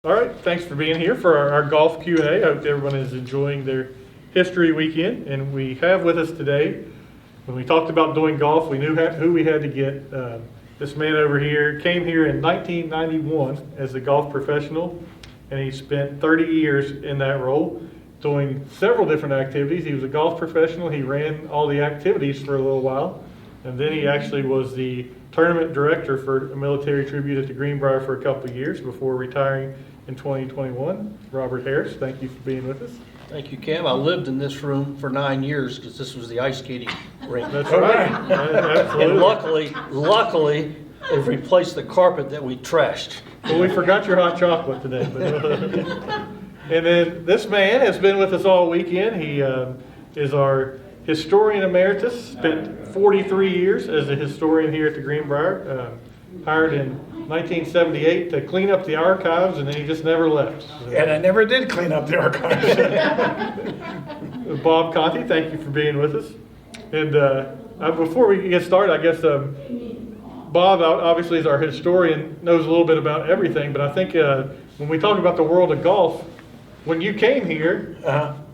All right, thanks for being here for our golf Q&A. I hope everyone is enjoying their history weekend. And we have with us today, when we talked about doing golf, we knew who we had to get. This man over here came here in 1991 as a golf professional, and he spent 30 years in that role doing several different activities. He was a golf professional. He ran all the activities for a little while, and then he actually was the tournament director for a military tribute at the Greenbrier for a couple of years before retiring in 2021. Robert Harris, thank you for being with us. Thank you, Cam. I lived in this room for 9 years because this was the ice skating rink. That's right. Absolutely. And luckily, they've replaced the carpet that we trashed. Well, we forgot your hot chocolate today. And then this man has been with us all weekend. He is our historian emeritus, spent 43 years as a historian here at the Greenbrier, hired in 1978 to clean up the archives, and then he just never left. And I never did clean up the archives. Bob Conte, thank you for being with us. And before we get started, I guess Bob obviously is our historian, knows a little bit about everything, but I think when we talk about the world of golf, when you came here,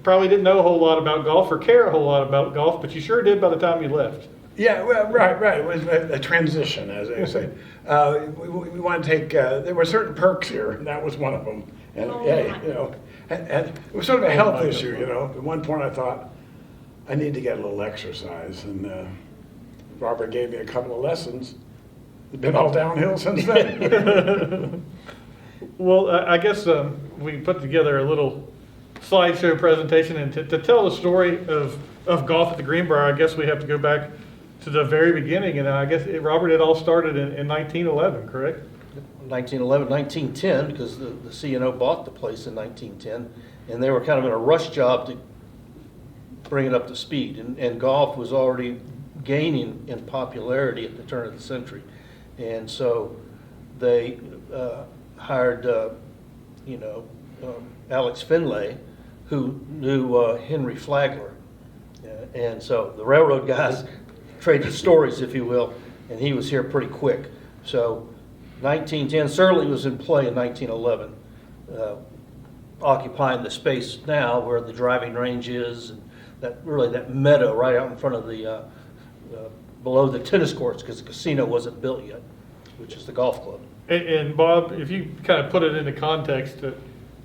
probably didn't know a whole lot about golf or care a whole lot about golf, but you sure did by the time you left. Yeah, well, right. It was a transition, as they say. We want to take, there were certain perks here, and that was one of them. And, hey, and it was sort of a health issue, At one point I thought, I need to get a little exercise, and Robert gave me a couple of lessons. It's been all downhill since then. Well, I guess we put together a little slideshow presentation, and to tell the story of golf at the Greenbrier, I guess we have to go back to the very beginning, and I guess, Robert, it all started in 1911, correct? 1911, 1910, because the C&O bought the place in 1910, and they were kind of in a rush job to bring it up to speed, and golf was already gaining in popularity at the turn of the century. And so they hired, Alex Finlay, who knew Henry Flagler. And so the railroad guys traded stories, if you will, and he was here pretty quick. So 1910 certainly was in play in 1911, occupying the space now where the driving range is, and that meadow right out in front of the below the tennis courts, because the casino wasn't built yet, which is the golf club. And Bob, if you kind of put it into context,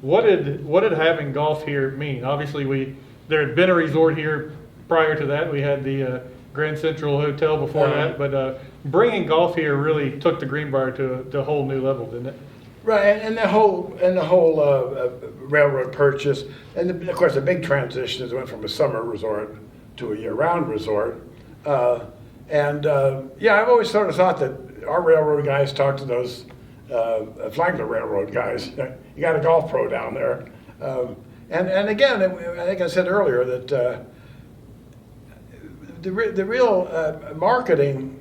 what did having golf here mean? Obviously, there had been a resort here prior to that. We had the Grand Central Hotel before that, but bringing golf here really took the Greenbrier to a whole new level, didn't it? Right, and the whole railroad purchase, and of course the big transition is it went from a summer resort to a year-round resort. I've always sort of thought that our railroad guys talk to those Flagler Railroad guys. You got a golf pro down there, and again, I think I said earlier that the real marketing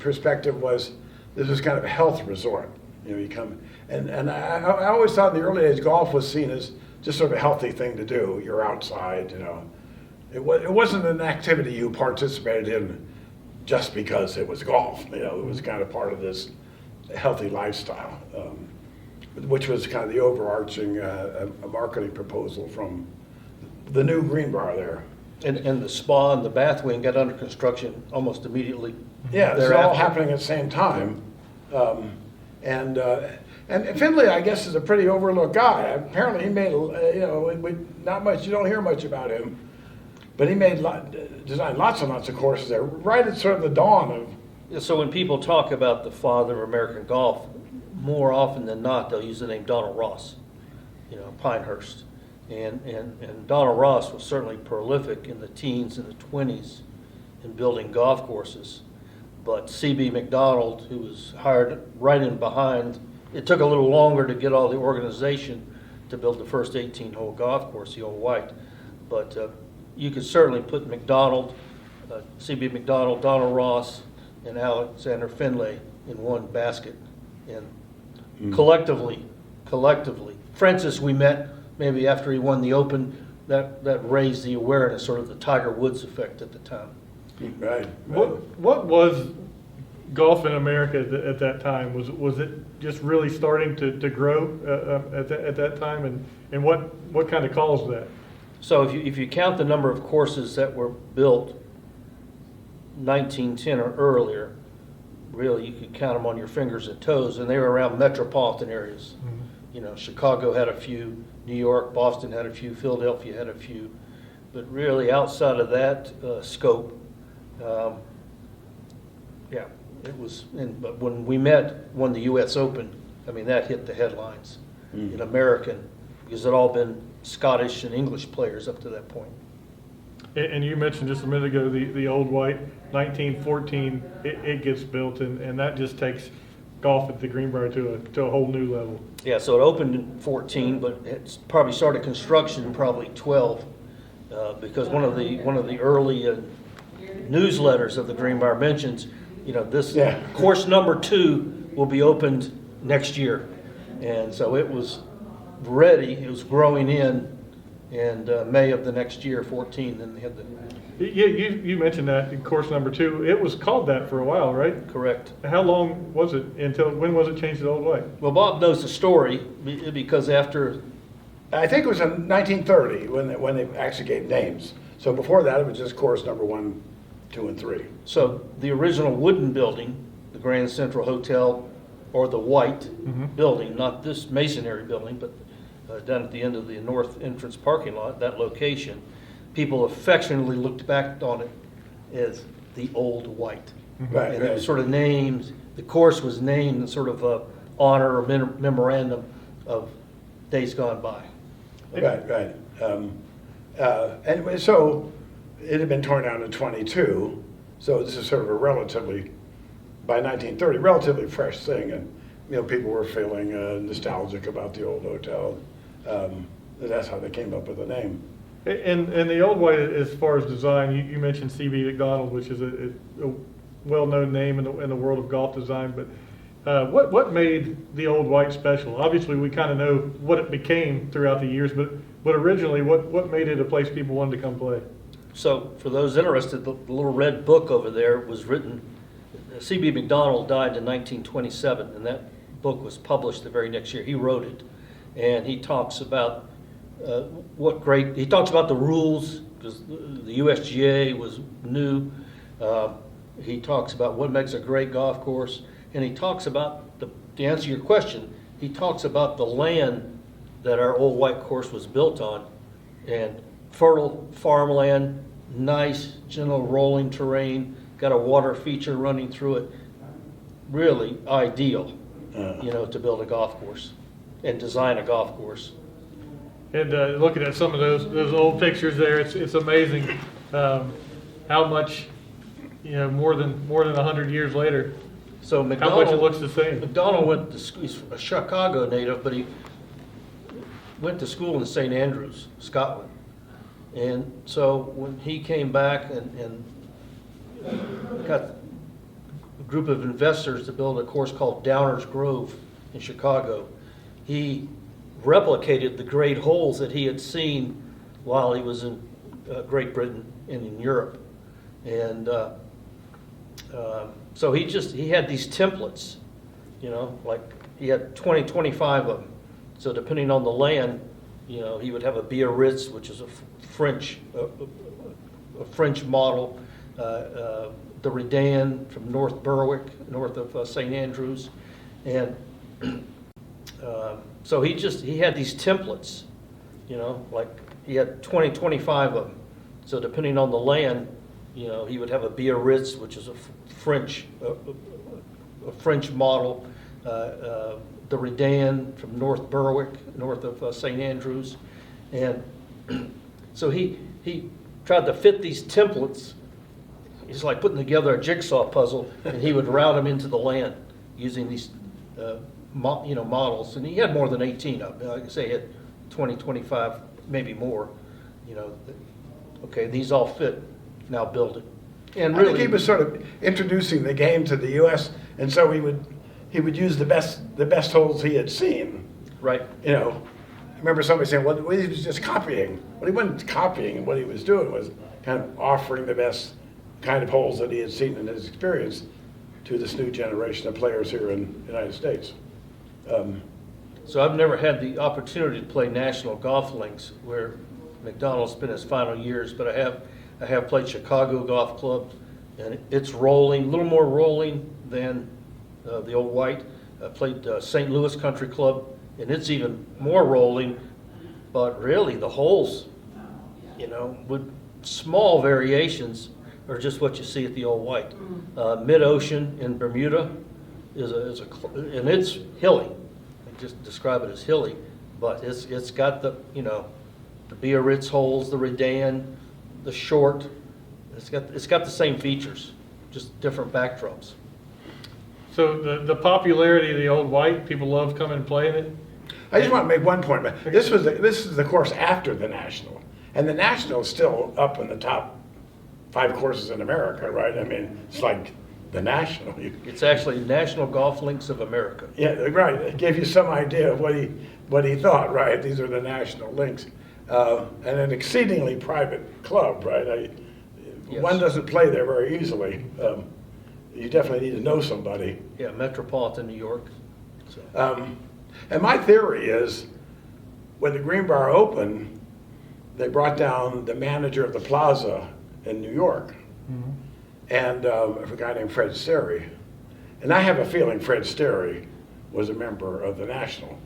perspective was this was kind of a health resort. You come and I always thought in the early days golf was seen as just sort of a healthy thing to do. You're outside, It wasn't an activity you participated in just because it was golf. It was kind of part of this healthy lifestyle, which was kind of the overarching marketing proposal from the new Greenbrier there. And the spa and the bath wing got under construction almost immediately. Yeah, it's all happening at the same time. And Finlay, I guess, is a pretty overlooked guy. Apparently, he made not much. You don't hear much about him, but he designed lots and lots of courses there, right at sort of the dawn of. So when people talk about the father of American golf, more often than not, they'll use the name Donald Ross, Pinehurst. And Donald Ross was certainly prolific in the teens and the 20s in building golf courses. But C.B. McDonald, who was hired right in behind, it took a little longer to get all the organization to build the first 18-hole golf course, the old White. But you could certainly put McDonald, C.B. McDonald, Donald Ross, and Alexander Finlay in one basket. And collectively, Francis we met maybe after he won the Open, that raised the awareness, sort of the Tiger Woods effect at the time. Right. What was golf in America at that time? Was it just really starting to grow at that time? And what kind of caused that? So if you count the number of courses that were built 1910 or earlier, really you could count them on your fingers and toes, and they were around metropolitan areas. You know, Chicago had a few, New York, Boston had a few, Philadelphia had a few, but really outside of that scope, yeah, it was. But when we won the U.S. Open, I mean that hit the headlines in American, because it had all been Scottish and English players up to that point. And you mentioned just a minute ago the Old White, 1914, it gets built, and that just takes golf at the Greenbrier to a whole new level. Yeah, so it opened in 14, but it's probably started construction in probably 12, because one of the early newsletters of the Greenbrier mentions, you know, this course number 2 will be opened next year, and so it was ready. It was growing in May of the next year, 14. Then they had the. Yeah, you mentioned that in course number 2. It was called that for a while, right? Correct. How long was it when was it changed to Old White? Well, Bob knows the story because after. I think it was in 1930 when they actually gave names. So before that, it was just course number 1, 2, and 3. So the original wooden building, the Grand Central Hotel, or the White building, not this masonry building, but down at the end of the north entrance parking lot, that location, people affectionately looked back on it as the Old White. Right, And it was sort of named, the course was named in sort of honor or memorandum of days gone by. Right. And so it had been torn down in 22. So this is sort of a relatively, by 1930, relatively fresh thing. And, you know, people were feeling nostalgic about the old hotel. That's how they came up with the name. And the Old White, as far as design, you mentioned C.B. McDonald, which is a well-known name in the world of golf design. But what made the Old White special? Obviously, we kind of know what it became throughout the years, but originally, what made it a place people wanted to come play? So for those interested, the little red book over there was written. C.B. McDonald died in 1927, and that book was published the very next year. He wrote it, and he talks about he talks about the rules, because the USGA was new. He talks about what makes a great golf course, and he talks about, to answer your question, he talks about the land that our Old White course was built on, and fertile farmland, nice, gentle rolling terrain, got a water feature running through it. Really ideal, to build a golf course and design a golf course. And looking at some of those old pictures there, it's amazing how much, more than 100 years later, So how much it looks the same. McDonald went to school. He's a Chicago native, but he went to school in St. Andrews, Scotland. And so when he came back and got a group of investors to build a course called Downers Grove in Chicago, he replicated the great holes that he had seen while he was in Great Britain and in Europe. And so he had these templates, like he had 20, 25 of them. So depending on the land, he would have a Biarritz, which is a French model, the Redan from North Berwick, north of St. Andrews. And so he had these templates, like he had 20, 25 of them. So depending on the land, he would have a Biarritz, which is a French model, the Redan from North Berwick, north of St. Andrews. And so he tried to fit these templates. It's like putting together a jigsaw puzzle, and he would route them into the land using these models. And he had more than 18 of them. Like I say, he had 20, 25, maybe more. Okay, these all fit, now build it. And I think he was sort of introducing the game to the U.S., and so he would use the best holes he had seen. Right. I remember somebody saying, well, he was just copying. Well, he wasn't copying. What he was doing was kind of offering the best kind of holes that he had seen in his experience. to this new generation of players here in the United States. So I've never had the opportunity to play national golf links where McDonald's been his final years, but I have played Chicago Golf Club, and it's rolling, a little more rolling than the old White. I played St. Louis Country Club, and it's even more rolling, but really the holes, you know, with small variations are just what you see at the old White. Mid-ocean in Bermuda and it's hilly. I just describe it as hilly, but it's got the, you know, the Biarritz holes, the Redan, the short. It's got the same features, just different backdrops. So the popularity of the old White, people love coming and playing it. I just want to make one point. This is the course after the National, and the National is still up in the top 5 courses in America, right? I mean, it's like the National. It's actually National Golf Links of America. Yeah, right. It gave you some idea of what he thought, right? These are the National Links, and an exceedingly private club, right? Yes. One doesn't play there very easily. You definitely need to know somebody. Yeah, Metropolitan New York. So. And my theory is, when the Greenbrier opened, they brought down the manager of the Plaza in New York, and a guy named Fred Sterry. And I have a feeling Fred Sterry was a member of the National,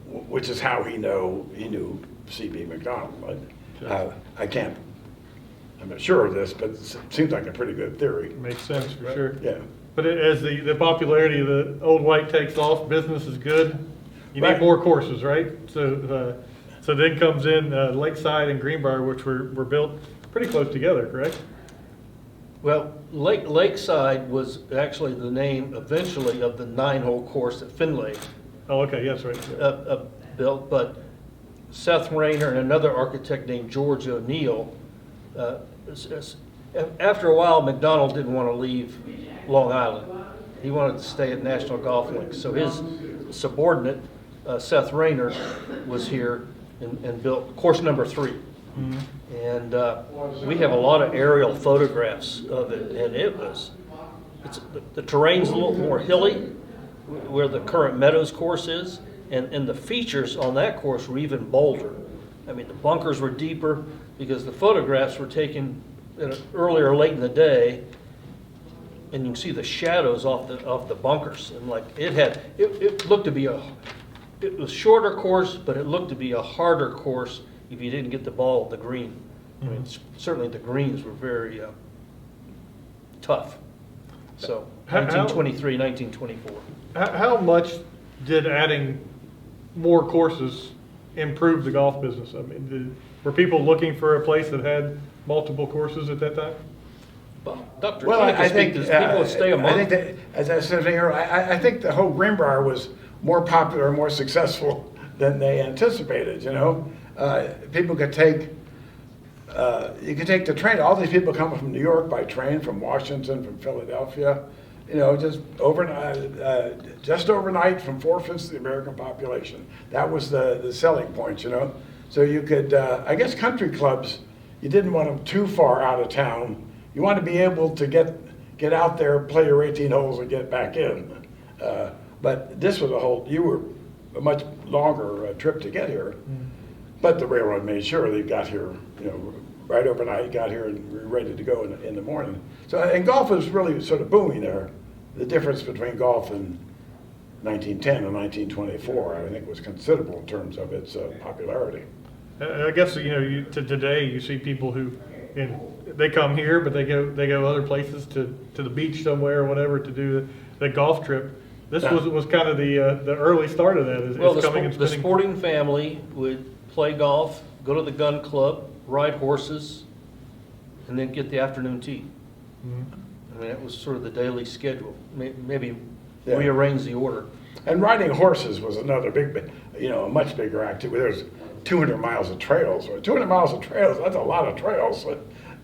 which is how he knew C.B. McDonald. I'm not sure of this, but it seems like a pretty good theory. Makes sense for sure. Yeah. But as the popularity of the old White takes off, business is good. You Right. need more courses, right? So then comes in Lakeside and Greenbrier, which were built pretty close together, correct? Well, Lakeside was actually the name eventually of the 9-hole course that Finlay Oh, okay, yes, right. built, but Seth Rayner and another architect named George O'Neill, after a while, McDonald didn't want to leave Long Island. He wanted to stay at National Golf Links. So his subordinate, Seth Rayner, was here and built course number 3. And we have a lot of aerial photographs of it, and the terrain's a little more hilly where the current Meadows course is, and the features on that course were even bolder. I mean, the bunkers were deeper because the photographs were taken earlier late in the day, and you can see the shadows off the bunkers, and like it looked to be it was shorter course, but it looked to be a harder course if you didn't get the ball at the green. I mean, certainly the greens were very tough. So 1923, 1924. How much did adding more courses improve the golf business? I mean, were people looking for a place that had multiple courses at that time? Well, Dr. Well, Conte I speak think to people would stay a month. I think that, as I said earlier, I think the whole Greenbrier was more popular and more successful than they anticipated. You know, people could take. You could take the train. All these people come from New York by train, from Washington, from Philadelphia. You know, just overnight from 4/5 of the American population. That was the selling point. You know, so you could. I guess country clubs, you didn't want them too far out of town. You want to be able to get out there, play your 18 holes, and get back in. But this was a much longer trip to get here. But the railroad made sure they got here, you know, right overnight, got here and were ready to go in the morning. So, and golf was really sort of booming there. The difference between golf in 1910 and 1924, I think, was considerable in terms of its popularity. I guess, you know, today you see people who, they come here, but they go other places to the beach somewhere or whatever to do the golf trip. This was kind of the early start of that. The sporting family would play golf, go to the gun club, ride horses, and then get the afternoon tea. I mean, it was sort of the daily schedule. Maybe rearrange the order. And riding horses was another a much bigger activity. There's 200 miles of trails. 200 miles of trails, that's a lot of trails.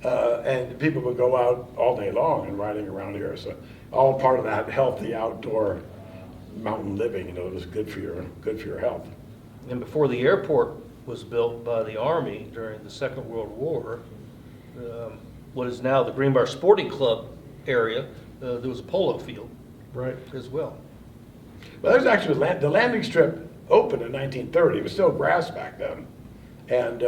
And people would go out all day long and riding around here. So all part of that healthy outdoor mountain living, you know, it was good for your health. And before the airport was built by the Army during the Second World War, what is now the Greenbrier Sporting Club area, there was a polo field. Right. as well. Well, there's actually the landing strip opened in 1930. It was still grass back then, and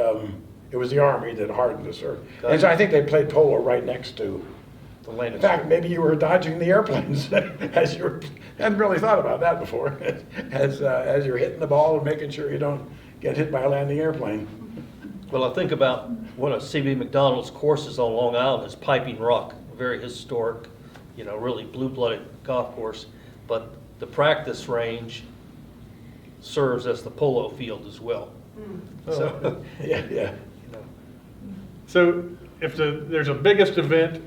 it was the Army that hardened the surf. And so I think they played polo right next to. The landing In fact, strip. maybe you were dodging the airplanes as you were. Hadn't really thought about that before. As you're hitting the ball and making sure you don't get hit by a landing airplane. Well, I think about one of C.B. McDonald's courses on Long Island is Piping Rock, a very historic, really blue-blooded golf course. But the practice range serves as the polo field as well. So, Yeah. So if there's a biggest event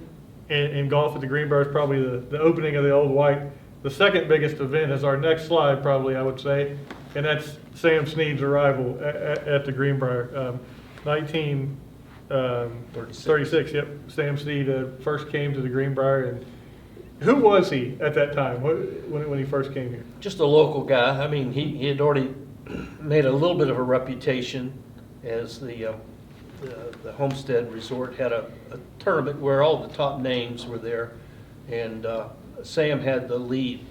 in golf at the Greenbrier, is probably the opening of the Old White. The second biggest event is our next slide, probably, I would say, and that's Sam Snead's arrival at the Greenbrier. 1936, yep. Sam Snead first came to the Greenbrier. And who was he at that time when he first came here? just a local guy. I mean, he had already made a little bit of a reputation as the Homestead Resort had a tournament where all the top names were there, and Sam had the lead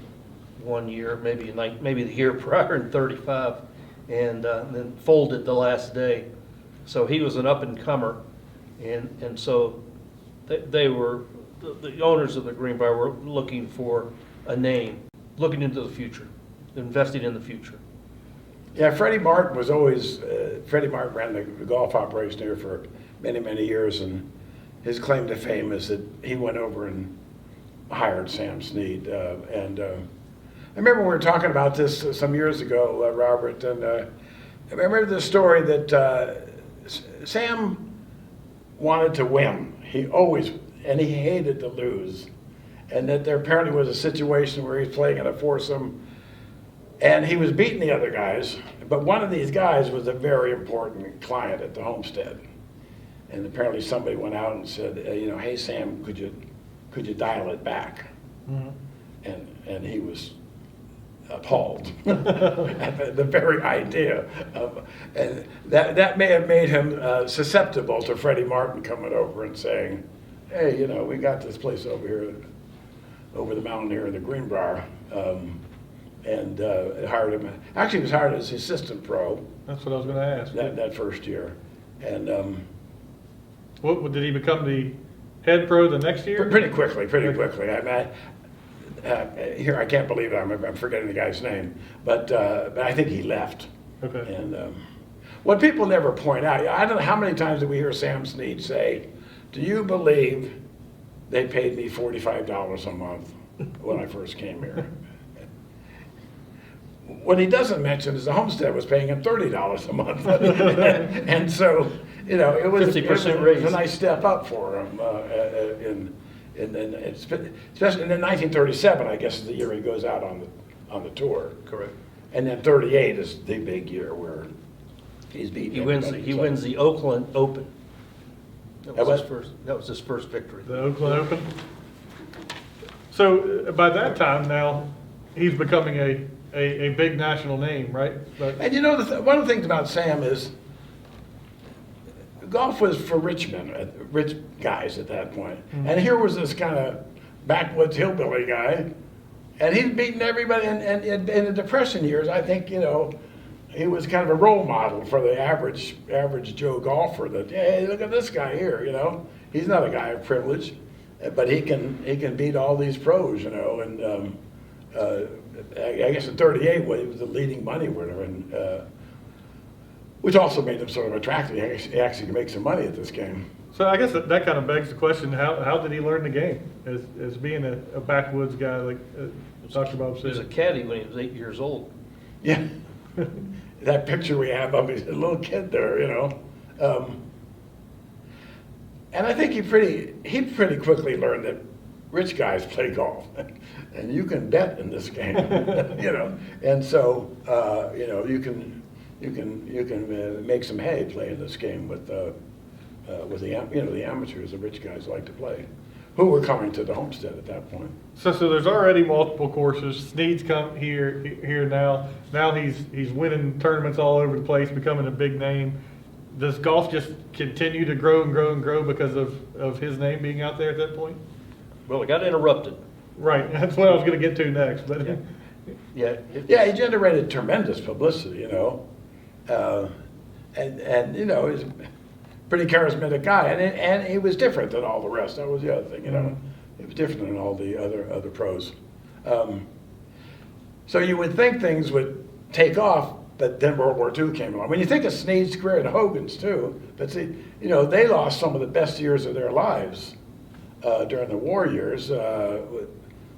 one year, maybe the year prior in '35, and then folded the last day. So he was an up and comer, and so they were the owners of the Greenbrier were looking for a name, looking into the future, investing in the future. Yeah, Freddie Martin was always, Freddie Martin ran the golf operation here for many, many years, and his claim to fame is that he went over and hired Sam Snead. I remember we were talking about this some years ago, Robert, and I remember the story that Sam wanted to win. And he hated to lose. And that there apparently was a situation where he was playing in a foursome, and he was beating the other guys, but one of these guys was a very important client at the Homestead. And apparently somebody went out and said, hey Sam, could you dial it back? Mm-hmm. And he was appalled at the very idea of, and that may have made him susceptible to Freddie Martin coming over and saying, hey, we got this place over here, over the mountain here in the Greenbrier. And hired him. Actually, he was hired as assistant pro. That's what I was going to ask. That first year, and What did he become the head pro the next year? pretty quickly. I mean, here I can't believe it. I'm forgetting the guy's name, but I think he left. Okay. And what people never point out, I don't know how many times did we hear Sam Snead say, "Do you believe they paid me $45 a month when I first came here?" What he doesn't mention is the Homestead was paying him $30 a month, and so it was 50% raise. a nice step up for him. Especially in 1937, I guess is the year he goes out on the tour. Correct. And then 38 is the big year where he's beating. He wins the Oakland Open. That was his first victory. The Oakland Open. So by that time now, he's becoming a big national name, right? But, And one of the things about Sam is golf was for rich men, rich guys at that point. Mm-hmm. And here was this kind of backwoods hillbilly guy, and he's beating everybody. And in the Depression years, I think, he was kind of a role model for the average Joe golfer that, hey, look at this guy here, He's not a guy of privilege, but he can beat all these pros, and I guess in 38, he was the leading money winner, and which also made him sort of attractive. He actually could make some money at this game. so I guess that kind of begs the question: How did he learn the game as being a backwoods guy like Dr. Bob He was a said? caddy when he was 8 years old. Yeah, that picture we have of him, he's a little kid there, and I think he pretty quickly learned that rich guys play golf, and you can bet in this game, and so you can make some hay playing this game with the amateurs. The rich guys like to play, who were coming to the Homestead at that point. So there's already multiple courses. Snead's come here now. Now he's winning tournaments all over the place, becoming a big name. Does golf just continue to grow and grow and grow because of his name being out there at that point? Well, it got interrupted Right, that's what I was gonna get to next, but. Yeah. Yeah. Yeah, he generated tremendous publicity, you know. And you know, he's a pretty charismatic guy. And he was different than all the rest. That was the other thing, you know. He was different than all the other pros. So you would think things would take off, but then World War II came along. When you think of Snead's career and Hogan's too, but see, you know, they lost some of the best years of their lives during the war years.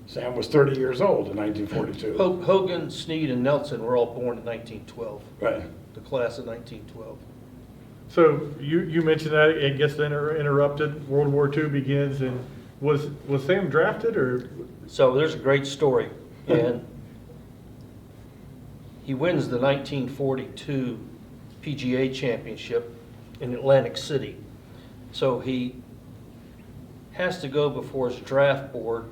Sam was 30 years old in 1942. Hogan, Snead, and Nelson were all born in 1912. Right. The class of 1912. So you mentioned that it gets interrupted, World War II begins, and was Sam drafted or? So there's a great story, and he wins the 1942 PGA Championship in Atlantic City. So he has to go before his draft board,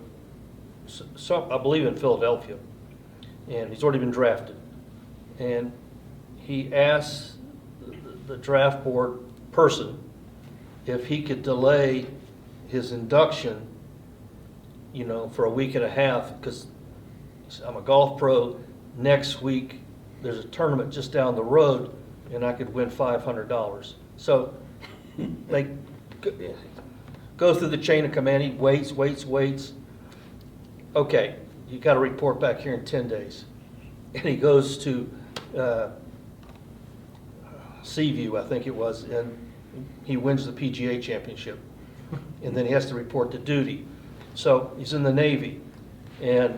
I believe in Philadelphia, and he's already been drafted. And he asks the draft board person if he could delay his induction, you know, for a week and a half, because I'm a golf pro. Next week, there's a tournament just down the road, and I could win $500. So they go through the chain of command. He waits. Okay, you got to report back here in 10 days. And he goes to Seaview, I think it was, and he wins the PGA Championship. And then he has to report to duty. So he's in the Navy, and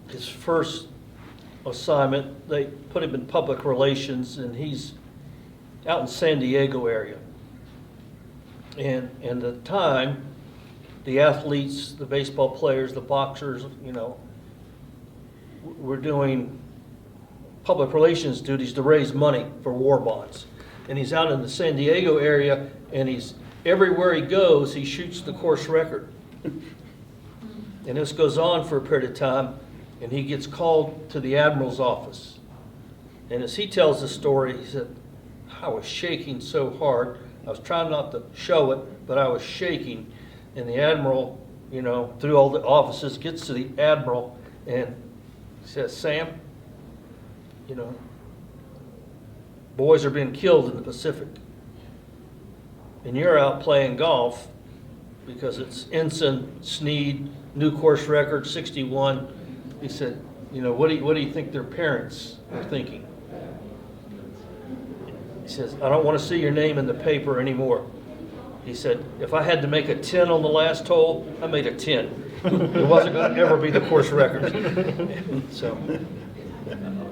his first assignment, they put him in public relations, and he's out in San Diego area. And at the time, the athletes, the baseball players, the boxers, you know, were doing public relations duties to raise money for war bonds. And he's out in the San Diego area, and he's everywhere he goes, he shoots the course record. And this goes on for a period of time, and he gets called to the admiral's office. And as he tells the story, he said, I was shaking so hard. I was trying not to show it, but I was shaking. And the admiral, you know, through all the offices, gets to the admiral and says, Sam, you know, boys are being killed in the Pacific. And you're out playing golf because it's Ensign, Snead, new course record, 61. He said, you know, what do you think their parents are thinking? He says, I don't want to see your name in the paper anymore. He said, if I had to make a 10 on the last hole, I made a 10. It wasn't going to ever be the course record. So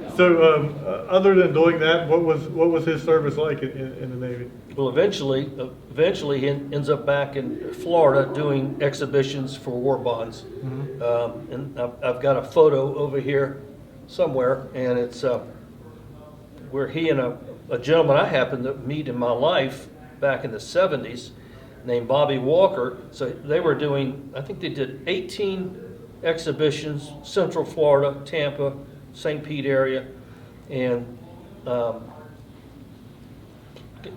other than doing that, what was his service like in the Navy? well, eventually he ends up back in Florida doing exhibitions for war bonds. Mm-hmm. And I've got a photo over here somewhere, and it's where he and a gentleman I happened to meet in my life back in the 70s named Bobby Walker. So they were doing, I think they did 18 exhibitions, Central Florida, Tampa, St. Pete area, and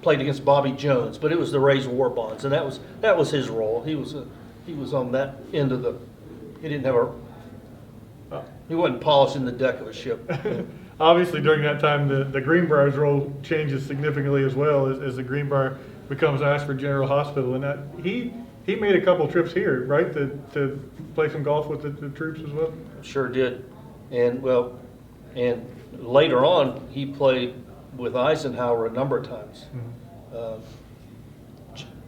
played against Bobby Jones, but it was to raise war bonds, and that was his role. He was on that end of the. He didn't have he wasn't polishing the deck of a ship. Obviously, during that time, the Greenbrier's role changes significantly as well as the Greenbrier becomes Ashford General Hospital, and that he made a couple trips here, right, to play some golf with the troops as well. Sure did, and later on he played with Eisenhower a number of times. Mm-hmm.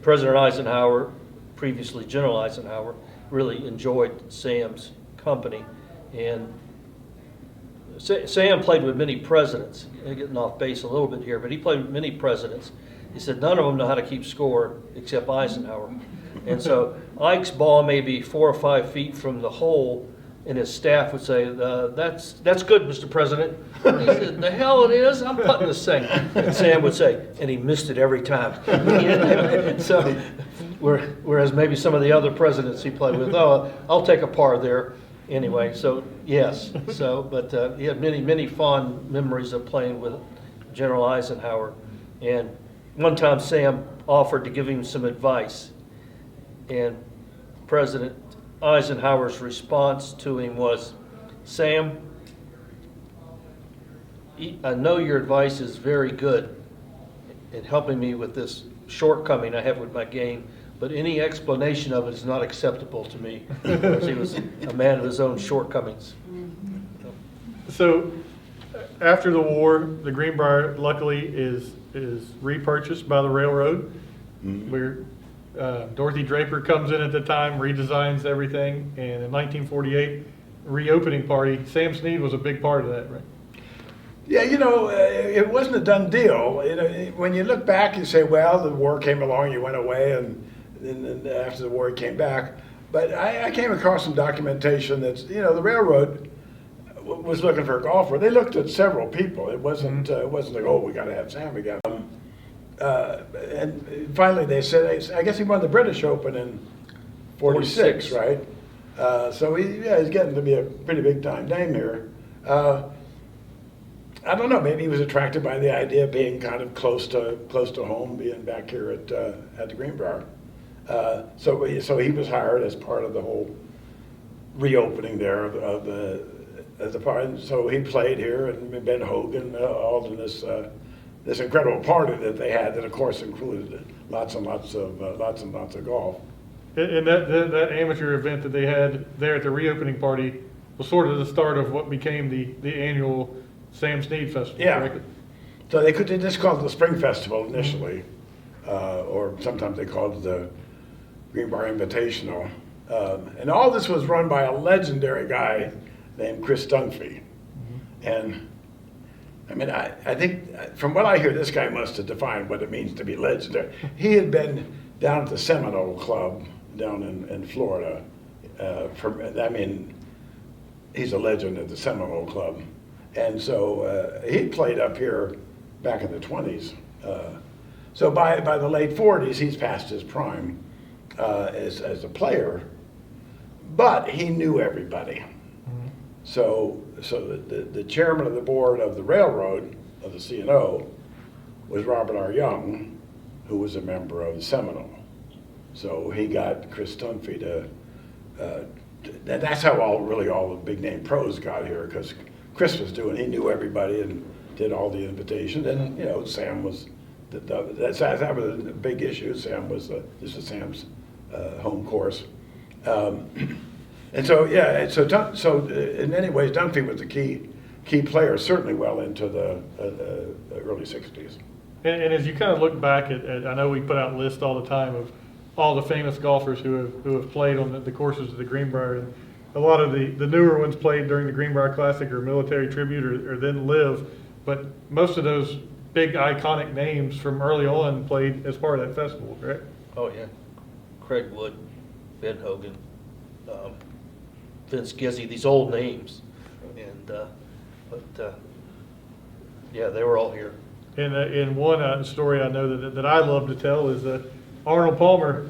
President Eisenhower, previously General Eisenhower, really enjoyed Sam's company, and Sam played with many presidents. Getting off base a little bit here, but he played with many presidents. He said none of them know how to keep score except Eisenhower. And so Ike's ball may be 4 or 5 feet from the hole, and his staff would say, that's good, Mr. President. He said, the hell it is, I'm putting this thing. And Sam would say, and he missed it every time. So, whereas maybe some of the other presidents he played with, I'll take a par there. Anyway, so yes, but he had many fond memories of playing with General Eisenhower. And one time Sam offered to give him some advice, and President Eisenhower's response to him was, "Sam, I know your advice is very good in helping me with this shortcoming I have with my game, but any explanation of it is not acceptable to me." Because he was a man of his own shortcomings. So after the war, the Greenbrier luckily is repurchased by the railroad. Where Dorothy Draper comes in at the time, redesigns everything, and in 1948, reopening party, Sam Snead was a big part of that, right? Yeah, it wasn't a done deal. When you look back, you say, well, the war came along, you went away, and then after the war, you came back. But I came across some documentation that, the railroad was looking for a golfer. They looked at several people. It wasn't like, oh, we got to have Sam again. And finally, they said, I guess he won the British Open in 46, right? So he's getting to be a pretty big time name here. I don't know. Maybe he was attracted by the idea of being kind of close to home, being back here at the Greenbrier. So he was hired as part of the whole reopening there of the part. And so he played here, and Ben Hogan, all in this incredible party that they had, that of course included lots and lots of golf. And that amateur event that they had there at the reopening party was sort of the start of what became the annual Sam Snead Festival. Yeah. Correct? So they just called it the Spring Festival initially, or sometimes they called it the Greenbrier Invitational. And all this was run by a legendary guy named Chris Dunphy. And I mean, I think from what I hear, this guy must have defined what it means to be legendary. He had been down at the Seminole Club down in Florida. He's a legend at the Seminole Club. And so he played up here back in the 20s. So by the late 40s, he's past his prime as a player, but he knew everybody. So the chairman of the board of the railroad, of the C&O, was Robert R. Young, who was a member of the Seminole. So he got Chris Dunphy that's how all the big name pros got here, because Chris was he knew everybody and did all the invitations. And, Sam was, that was a big issue. Sam was, this is Sam's home course. And so, so in many ways, Dunphy was the key player, certainly well into the early 60s. And as you kind of look back at, I know we put out lists all the time of all the famous golfers who have played on the courses of the Greenbrier, and a lot of the newer ones played during the Greenbrier Classic or Military Tribute or then Live, but most of those big iconic names from early on played as part of that festival, correct? Oh, yeah. Craig Wood, Ben Hogan, Vince Gizzy, these old names. And, yeah, they were all here. And one story I know that I love to tell is Arnold Palmer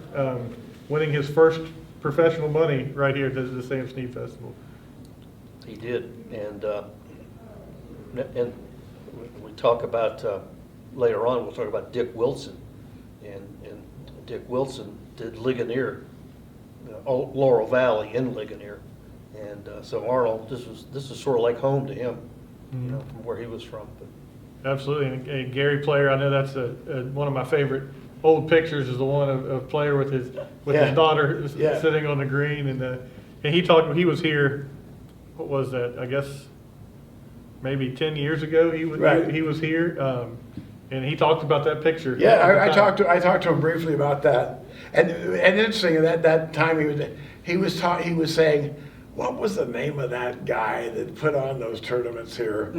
winning his first professional money right here at the Sam Snead Festival. He did. And we talk about, later on, we'll talk about Dick Wilson. And Dick Wilson did Ligonier, Laurel Valley in Ligonier. And so Arnold, this was sort of like home to him, from where he was from. But. Absolutely, and Gary Player, I know that's one of my favorite old pictures is the one of Player with his daughter sitting on the green, and he was here. What was that? I guess maybe 10 years ago. He was here, and he talked about that picture. Yeah, I talked to him briefly about that, and interesting at that time he was saying, what was the name of that guy that put on those tournaments here?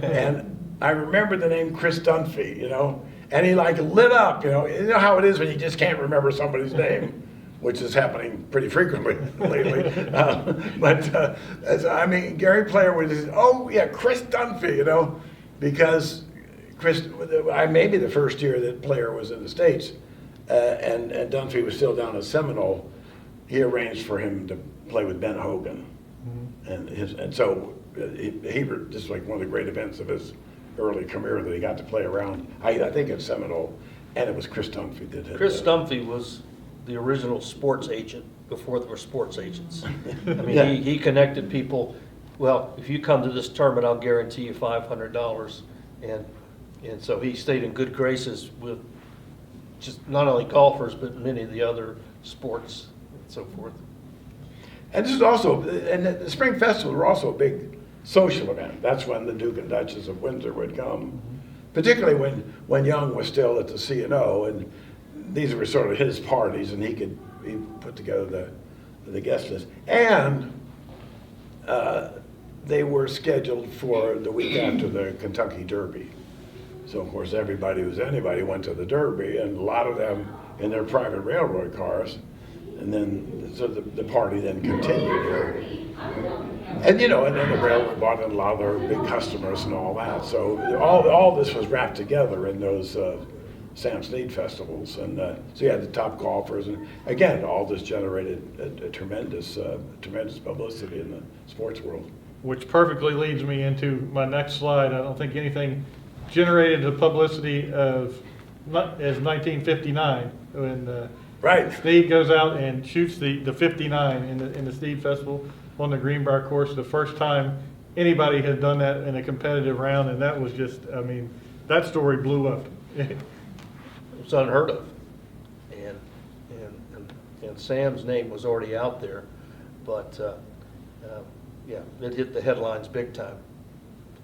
And I remember the name Chris Dunphy, and he lit up, you know how it is when you just can't remember somebody's name, which is happening pretty frequently lately. Gary Player was, Chris Dunphy, because Chris, maybe the first year that Player was in the States, and Dunphy was still down at Seminole, he arranged for him to play with Ben Hogan. And so this is like one of the great events of his early career that he got to play around. I think at Seminole, and it was Chris Dunphy that did. Chris Dunphy was the original sports agent before there were sports agents. I mean, Yeah. he connected people. Well, if you come to this tournament, I'll guarantee you $500, and so he stayed in good graces with just not only golfers but many of the other sports and so forth. And this is also, and the Spring Festival were also a big social event. That's when the Duke and Duchess of Windsor would come, particularly when Young was still at the C&O, and these were sort of his parties, and he put together the guest list. And they were scheduled for the week after the Kentucky Derby. So of course anybody went to the Derby, and a lot of them in their private railroad cars. And then so the party then continued here. And and then the railroad brought in a lot of their big customers and all that. So all this was wrapped together in those Sam Snead festivals. And so you had the top golfers, and again, all this generated a tremendous publicity in the sports world. Which perfectly leads me into my next slide. I don't think anything generated the publicity as 1959 when Right. Snead goes out and shoots the 59 in the Snead Festival on the Greenbrier course. The first time anybody had done that in a competitive round, and that was just, I mean, that story blew up. It was unheard of, and Sam's name was already out there, but yeah, it hit the headlines big time.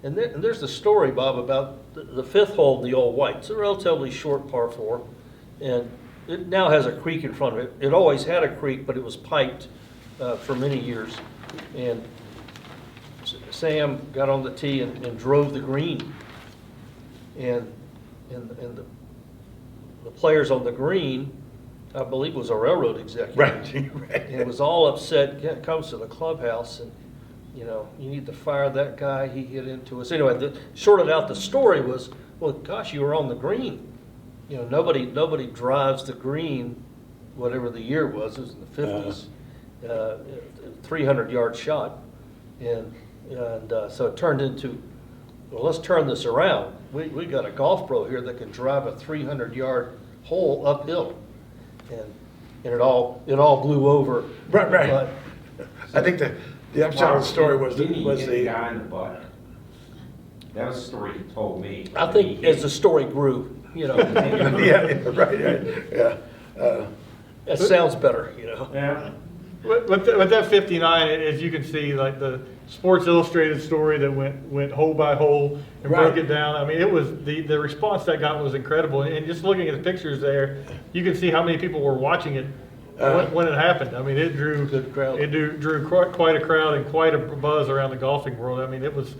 And there's the story, Bob, about the fifth hole in the Old White. It's a relatively short par 4, and it now has a creek in front of it. It always had a creek, but it was piped for many years. And Sam got on the tee and drove the green, and the players on the green, I believe, was a railroad executive. Right. And was all upset. Comes to the clubhouse, and you need to fire that guy. He hit into us. Anyway, shorted out the story was, well, gosh, you were on the green. Nobody drives the green, whatever the year was. It was in the 50s. 300-yard shot, and so it turned into, well, let's turn this around. We got a golf pro here that can drive a 300-yard hole uphill, and it all blew over. Right. But, I think the upshot of the story was Didn't he hit the the guy in the butt? That was the story he told me. I think as the story grew, yeah, right. Yeah. it sounds better, Yeah. With that 59, as you can see, like the Sports Illustrated story that went hole by hole and broke it down. I mean, it was the response that got was incredible. And just looking at the pictures there, you can see how many people were watching it when it happened. I mean, it drew Good crowd. It drew quite a crowd and quite a buzz around the golfing world. I mean, it was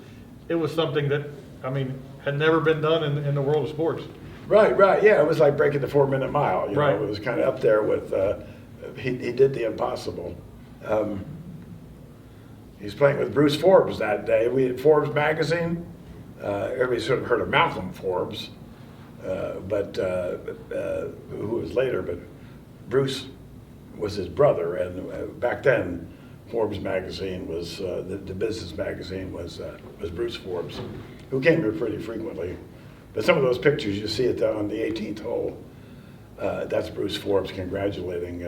something that, I mean, had never been done in the world of sports. Right. Yeah, it was like breaking the 4-minute mile. Right. It was kind of up there with. He did the impossible. He was playing with Bruce Forbes that day. We had Forbes magazine. Everybody sort of heard of Malcolm Forbes, but who was later. But Bruce was his brother, and back then, Forbes magazine was the business magazine was Bruce Forbes, who came here pretty frequently. But some of those pictures you see on the 18th hole. That's Bruce Forbes congratulating,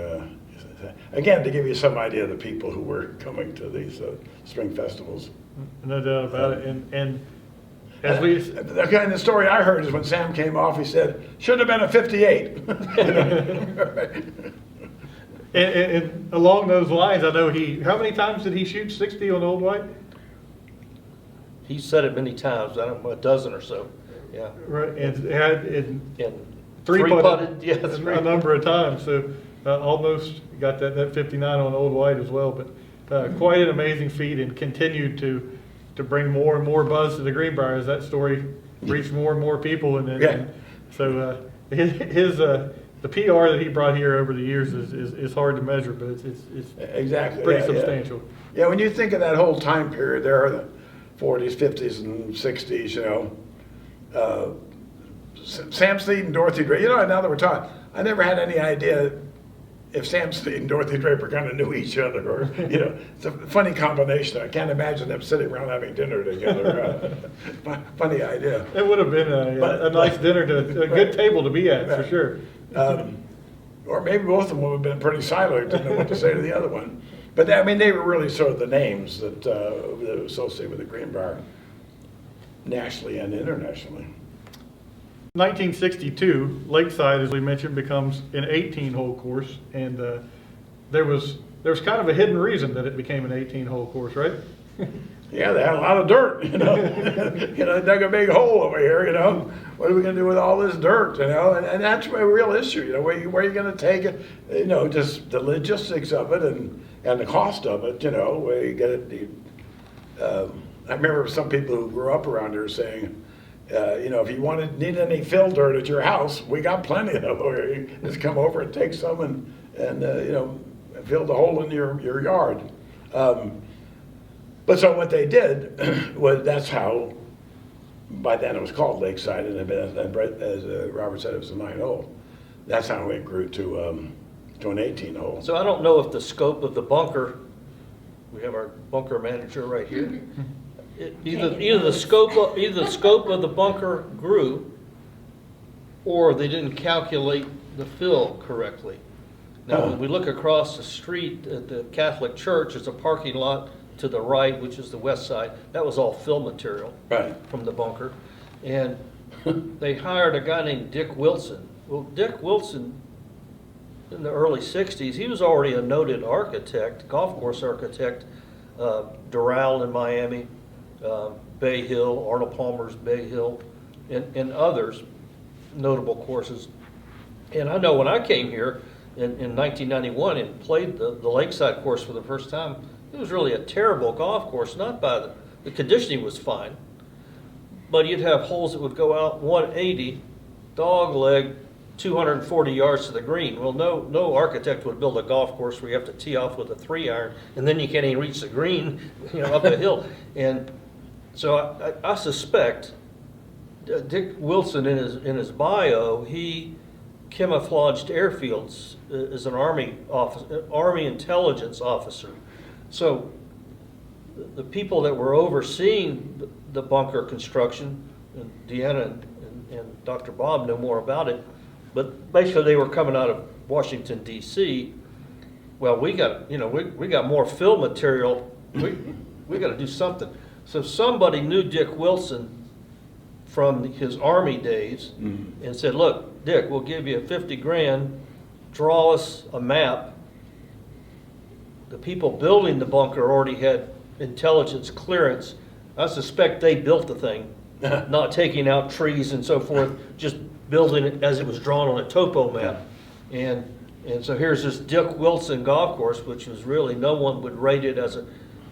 again, to give you some idea of the people who were coming to these spring festivals. No doubt about it. And as we, the story I heard is when Sam came off, he said, should have been a 58. and along those lines, I know how many times did he shoot 60 on Old White? He said it many times. I don't know, a dozen or so. Yeah. Right, and had And three putted Yeah, three. a number of times, so almost got that 59 on Old White as well. But quite an amazing feat, and continued to bring more and more buzz to the Greenbrier as that story reached more and more people. And so the PR that he brought here over the years is hard to measure, but it's Exactly. pretty substantial. Yeah, when you think of that whole time period there, the 40s, 50s, and 60s, Sam Snead and Dorothy Draper, now that we're talking, I never had any idea if Sam Snead and Dorothy Draper kind of knew each other, or, it's a funny combination. I can't imagine them sitting around having dinner together. Funny idea. It would have been a nice dinner, a good table to be at, for sure. or maybe both of them would have been pretty silent, didn't know what to say to the other one. But I mean, they were really sort of the names that were associated with the Greenbrier, nationally and internationally. 1962, Lakeside, as we mentioned, becomes an 18-hole course, and there was kind of a hidden reason that it became an 18-hole course, right? Yeah, they had a lot of dirt, you know. You know, they dug a big hole over here, you know. What are we going to do with all this dirt, you know? And that's a real issue, you know. Where are you going to take it? You know, just the logistics of it and the cost of it, you know. Where you get it. I remember some people who grew up around here saying, you know, if you need any fill dirt at your house, we got plenty of it. You just come over and take some and you know, fill the hole in your yard. But so what they did was, that's how, by then it was called Lakeside, and as Robert said, it was a 9-hole. That's how it grew to an 18-hole. So I don't know if the scope of the bunker, we have our bunker manager right here. Either the scope of the bunker grew, or they didn't calculate the fill correctly. Now, when we look across the street at the Catholic Church, it's a parking lot to the right, which is the west side. That was all fill material from the bunker. And they hired a guy named Dick Wilson. Well, Dick Wilson, in the early 60s, he was already a noted architect, golf course architect, Doral in Miami, Bay Hill, Arnold Palmer's Bay Hill, and others, notable courses. And I know when I came here in 1991 and played the Lakeside course for the first time, it was really a terrible golf course. Not by the conditioning was fine, but you'd have holes that would go out 180, dog leg, 240 yards to the green. Well, no architect would build a golf course where you have to tee off with a 3-iron, and then you can't even reach the green, you know, up a hill. And so I suspect Dick Wilson, in his bio, he camouflaged airfields as an Army intelligence officer. So the people that were overseeing the bunker construction, and Deanna and Dr. Bob know more about it, but basically they were coming out of Washington, D.C. Well, we got more fill material. We got to do something. So somebody knew Dick Wilson from his Army days and said, look, Dick, we'll give you 50 grand, draw us a map. The people building the bunker already had intelligence clearance. I suspect they built the thing, not taking out trees and so forth, just building it as it was drawn on a topo map. And so here's this Dick Wilson golf course, which was really, no one would rate it as a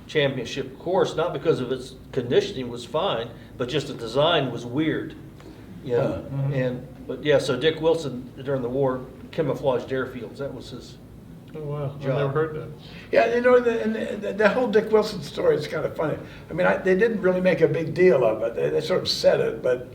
championship course, not because of its conditioning was fine, but just the design was weird. Yeah. But yeah, so Dick Wilson during the war camouflaged airfields. That was his. Oh, wow. I've job. never heard that. Yeah, you know, the whole Dick Wilson story is kind of funny. I mean, they didn't really make a big deal of it. They sort of said it, but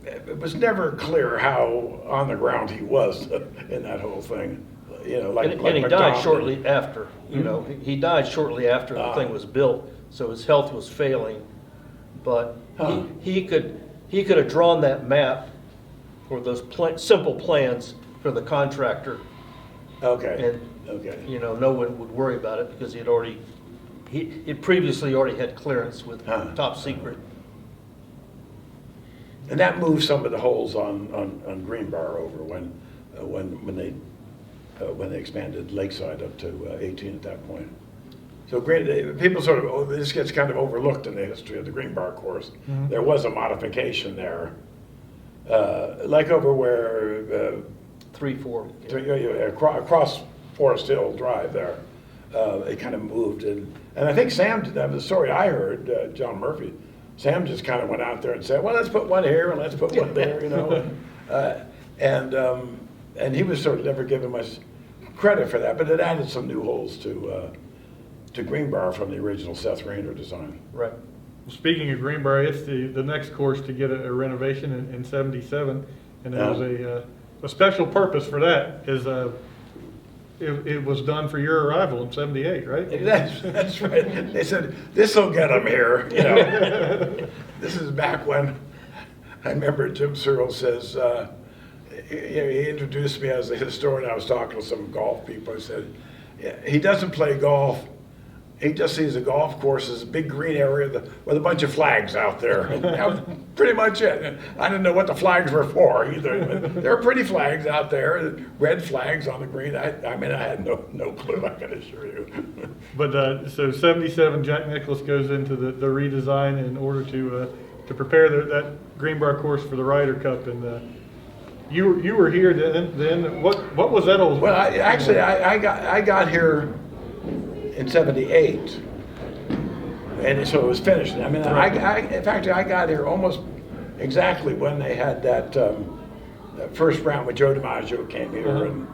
it was never clear how on the ground he was in that whole thing. You know, like And he McDonald. died shortly after. You know, he died shortly after the thing was built, so his health was failing. But he could have drawn that map or those simple plans for the contractor. Okay. And okay. you know, no one would worry about it because he'd previously already had clearance with top secret. And that moved some of the holes on Greenbrier over when they expanded Lakeside up to 18 at that point. So people sort of, this gets kind of overlooked in the history of the Greenbrier course. Mm-hmm. There was a modification there, like over where 3-4 across Forest Hill Drive there. It kind of moved, and I think Sam did that. The story I heard, John Murphy, Sam just kind of went out there and said, "Well, let's put one here and let's put one there," you know, and he was sort of never given much credit for that, but it added some new holes to Greenbrier from the original Seth Rayner design. Right. Well, speaking of Greenbrier, it's the next course to get a renovation in 77, and there was a special purpose for that. Is it was done for your arrival in 78, right? That's right. They said, "This will get them here." You know, this is back when I remember Jim Searle says, he introduced me as a historian. I was talking to some golf people. He said, yeah, he doesn't play golf. He just sees a golf course as a big green area with a bunch of flags out there. And that was pretty much it. And I didn't know what the flags were for either. But there were pretty flags out there, red flags on the green. I mean, I had no clue, I can assure you. But so 77, Jack Nicklaus goes into the redesign in order to prepare that Greenbrier course for the Ryder Cup. And you were here then. What was that old? Well, I got here in '78, and so it was finished. I mean, in fact, I got here almost exactly when they had that first round with Joe DiMaggio came here, and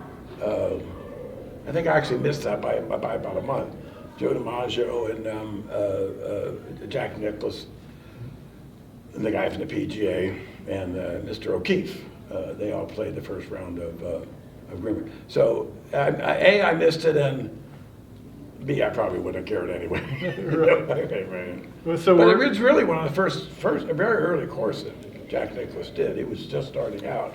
I think I actually missed that by about a month. Joe DiMaggio and Jack Nicklaus, and the guy from the PGA, and Mr. O'Keefe. They all played the first round of Greenbrier. So I missed it, and B, I probably wouldn't have cared anyway. Right. Well, so But it was really one of the first a very early course that Jack Nicklaus did. He was just starting out.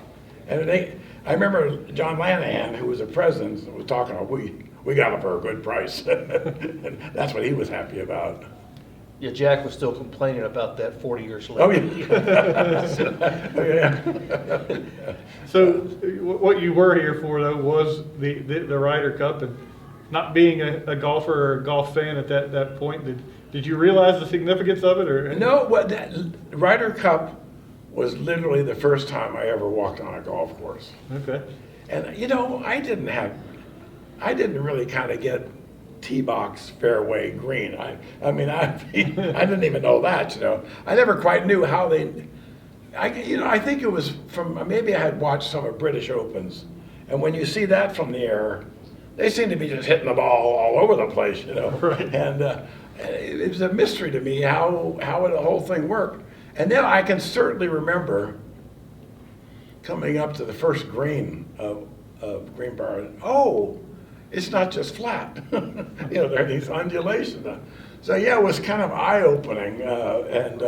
And I remember John Lanahan, who was the president, was talking about, we got him for a good price. And that's what he was happy about. Yeah, Jack was still complaining about that 40 years later. Oh, yeah. Oh, yeah. So what you were here for, though, was the Ryder Cup, and not being a golfer or a golf fan at that point, did you realize the significance of it? Or No, that Ryder Cup was literally the first time I ever walked on a golf course. Okay. And you know, I didn't really kind of get tee box, fairway, green. I mean, I didn't even know that. You know, I never quite knew how they. I think it was from maybe I had watched some of British Opens, and when you see that from the air, they seem to be just hitting the ball all over the place. You know, Right. And it was a mystery to me how the whole thing worked. And then I can certainly remember coming up to the first green of Greenbrier. Oh, it's not just flat. You know, there are these undulations. So yeah, it was kind of eye-opening, and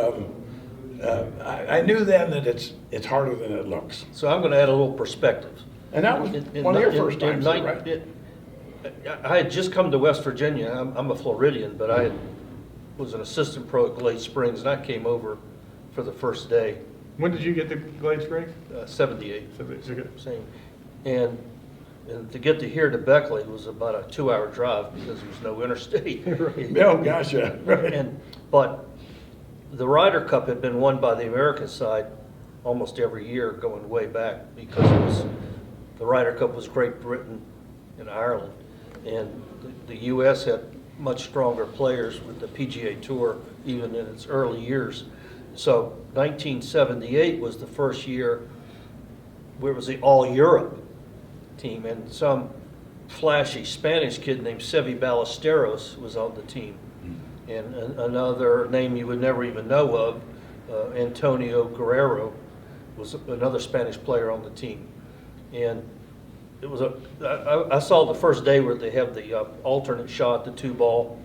I knew then that it's harder than it looks. So I'm going to add a little perspective. And that was one of your first times, in right? I had just come to West Virginia. I'm a Floridian, but I was an assistant pro at Glade Springs, and I came over for the first day, When did you get to Glade Springs? 78. Okay. Same. And to get to here to Beckley was about a 2-hour drive because there was no interstate. Oh, gosh, yeah. Right. But the Ryder Cup had been won by the American side almost every year going way back because the Ryder Cup was Great Britain and Ireland. And the U.S. had much stronger players with the PGA Tour even in its early years. So 1978 was the first year where it was the all-Europe team, and some flashy Spanish kid named Seve Ballesteros was on the team. And another name you would never even know of, Antonio Guerrero, was another Spanish player on the team. And it was I saw the first day where they have the alternate shot, the 2-ball.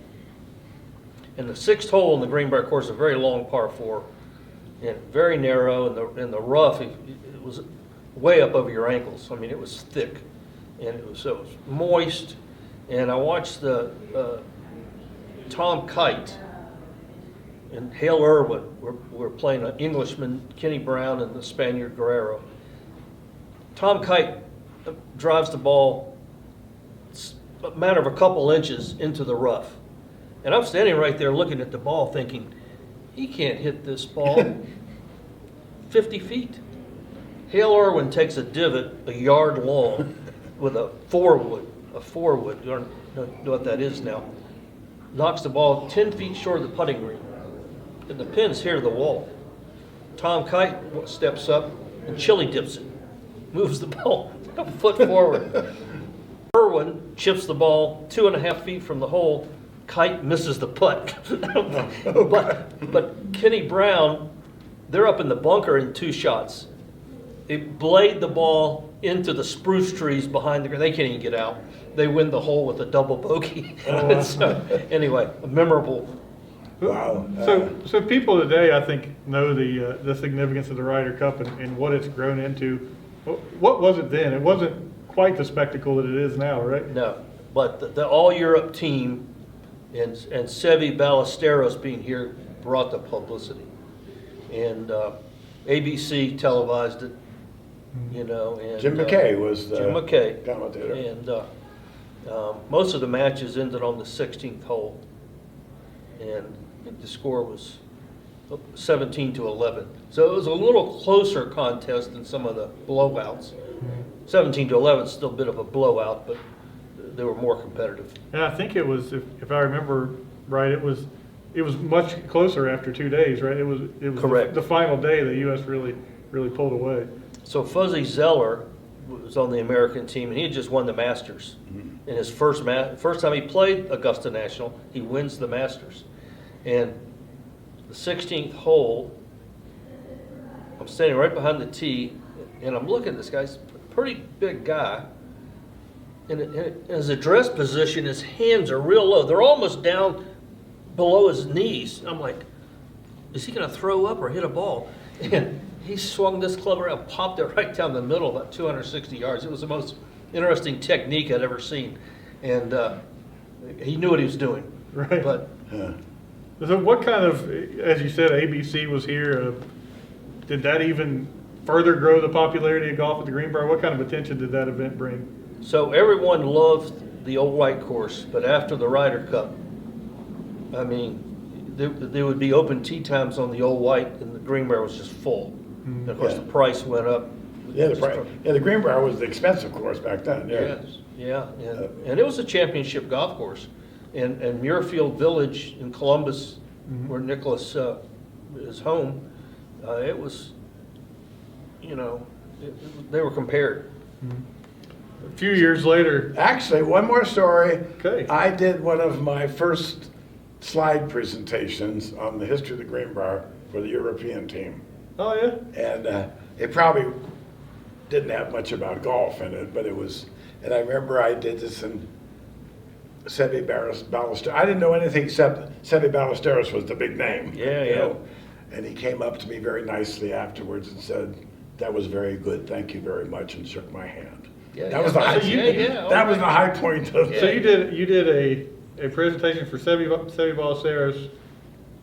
And the 6th hole in the Greenbrier course is a very long par 4, and very narrow, and the rough, it was way up over your ankles. I mean, it was thick, and it was moist. And I watched the Tom Kite and Hale Irwin were playing an Englishman, Kenny Brown, and the Spaniard Guerrero. Tom Kite drives the ball a matter of a couple inches into the rough. And I'm standing right there looking at the ball thinking, he can't hit this ball 50 feet. Hale Irwin takes a divot a yard long with a 4-wood, you don't know what that is now, knocks the ball 10 feet short of the putting green. And the pin's here to the wall. Tom Kite steps up and chili dips it, moves the ball a foot forward. Irwin chips the ball 2.5 feet from the hole. Kite misses the putt. but Kenny Brown, they're up in the bunker in 2 shots. They blade the ball into the spruce trees behind the green. They can't even get out. They win the hole with a double bogey. So, anyway, a memorable. Wow. So people today, I think, know the significance of the Ryder Cup and what it's grown into What was it then? It wasn't quite the spectacle that it is now, right? No, but the All-Europe team and Seve Ballesteros being here brought the publicity. And ABC televised it, you know. And Jim McKay was the Jim McKay. commentator. And most of the matches ended on the 16th hole. And I think the score was 17-11. So it was a little closer contest than some of the blowouts. 17-11 is still a bit of a blowout, but they were more competitive. And I think it was, if I remember right, it was much closer after 2 days, right? It was Correct. The final day the U.S. really pulled away. So Fuzzy Zeller was on the American team, and he had just won the Masters. In his first time he played Augusta National, he wins the Masters. And the 16th hole, I'm standing right behind the tee, and I'm looking at this guy. He's a pretty big guy. And in his address position, his hands are real low. They're almost down below his knees. I'm like, is he going to throw up or hit a ball? And he swung this club around, popped it right down the middle, about 260 yards. It was the most interesting technique I'd ever seen. And he knew what he was doing. Right. But So what kind of, as you said, ABC was here, did that even further grow the popularity of golf at the Greenbrier? What kind of attention did that event bring? so everyone loved the old white course, but after the Ryder Cup, I mean, there would be open tee times on the old white, and the Greenbrier was just full. And of course, Yeah. the price went up. Yeah, the Greenbrier was the expensive course back then. Yeah. Yes, yeah, and it was a championship golf course. And Muirfield Village in Columbus, where Nicholas is home, it was, you know, they were compared. A few years later, Actually, one more story. Okay. I did one of my first slide presentations on the history of the Greenbrier for the European team. oh yeah, And it probably didn't have much about golf in it, but it was, and I remember I did this in Seve Ballesteros. I didn't know anything except Seve Ballesteros was the big name. Yeah, you yeah. know. And he came up to me very nicely afterwards and said, "That was very good, thank you very much," and shook my hand. Yeah, That was the high, yeah. that was the high point of So you did a presentation for Seve Ballesteros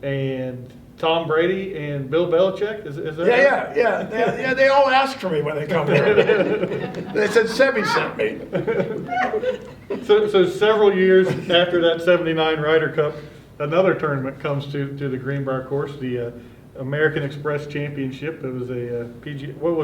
and Tom Brady and Bill Belichick. Is that right? Yeah. They all ask for me when they come here. They said Seve sent me. So several years after that '79 Ryder Cup, another tournament comes to the Greenbrier course, the American Express Championship. It was a PGA. What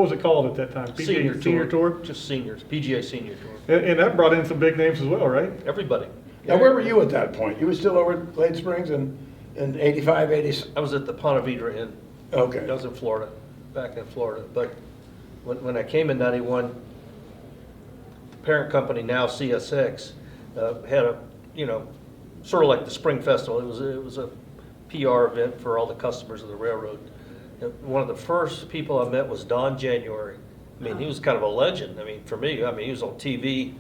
was it called at that time? PGA Senior Tour. Just seniors, PGA Senior Tour. And that brought in some big names as well, right? Everybody. Now, where were you at that point? You were still over at Glade Springs in 85, 86? I was at the Ponte Vedra Inn. Okay. I was in Florida, back in Florida. But when I came in '91, parent company, now CSX, had a, you know, sort of like the Spring Festival. It was a PR event for all the customers of the railroad. And one of the first people I met was Don January. I mean, he was kind of a legend. I mean, for me, he was on TV,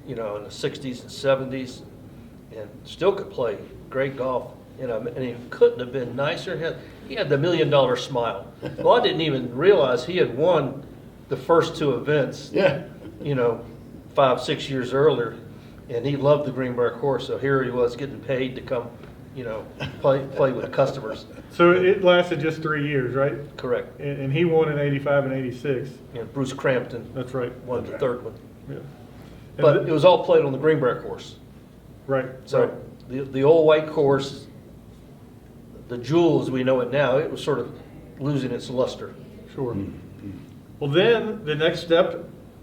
you know, in the 60s and 70s, and still could play great golf. You know, and he couldn't have been nicer. He had the $1 million smile. Well, I didn't even realize he had won the first two events. Yeah. You know, 5-6 years earlier, and he loved the Greenbrier course. So here he was getting paid to come, you know, play with customers. So it lasted just 3 years, right? Correct. And he won in '85 and '86. And Bruce Crampton That's right. won the third one. Yeah. And But it was all played on the Greenbrier course. right. So right. the old white course, the jewel as we know it now, it was sort of losing its luster. Sure. Well, then the next step,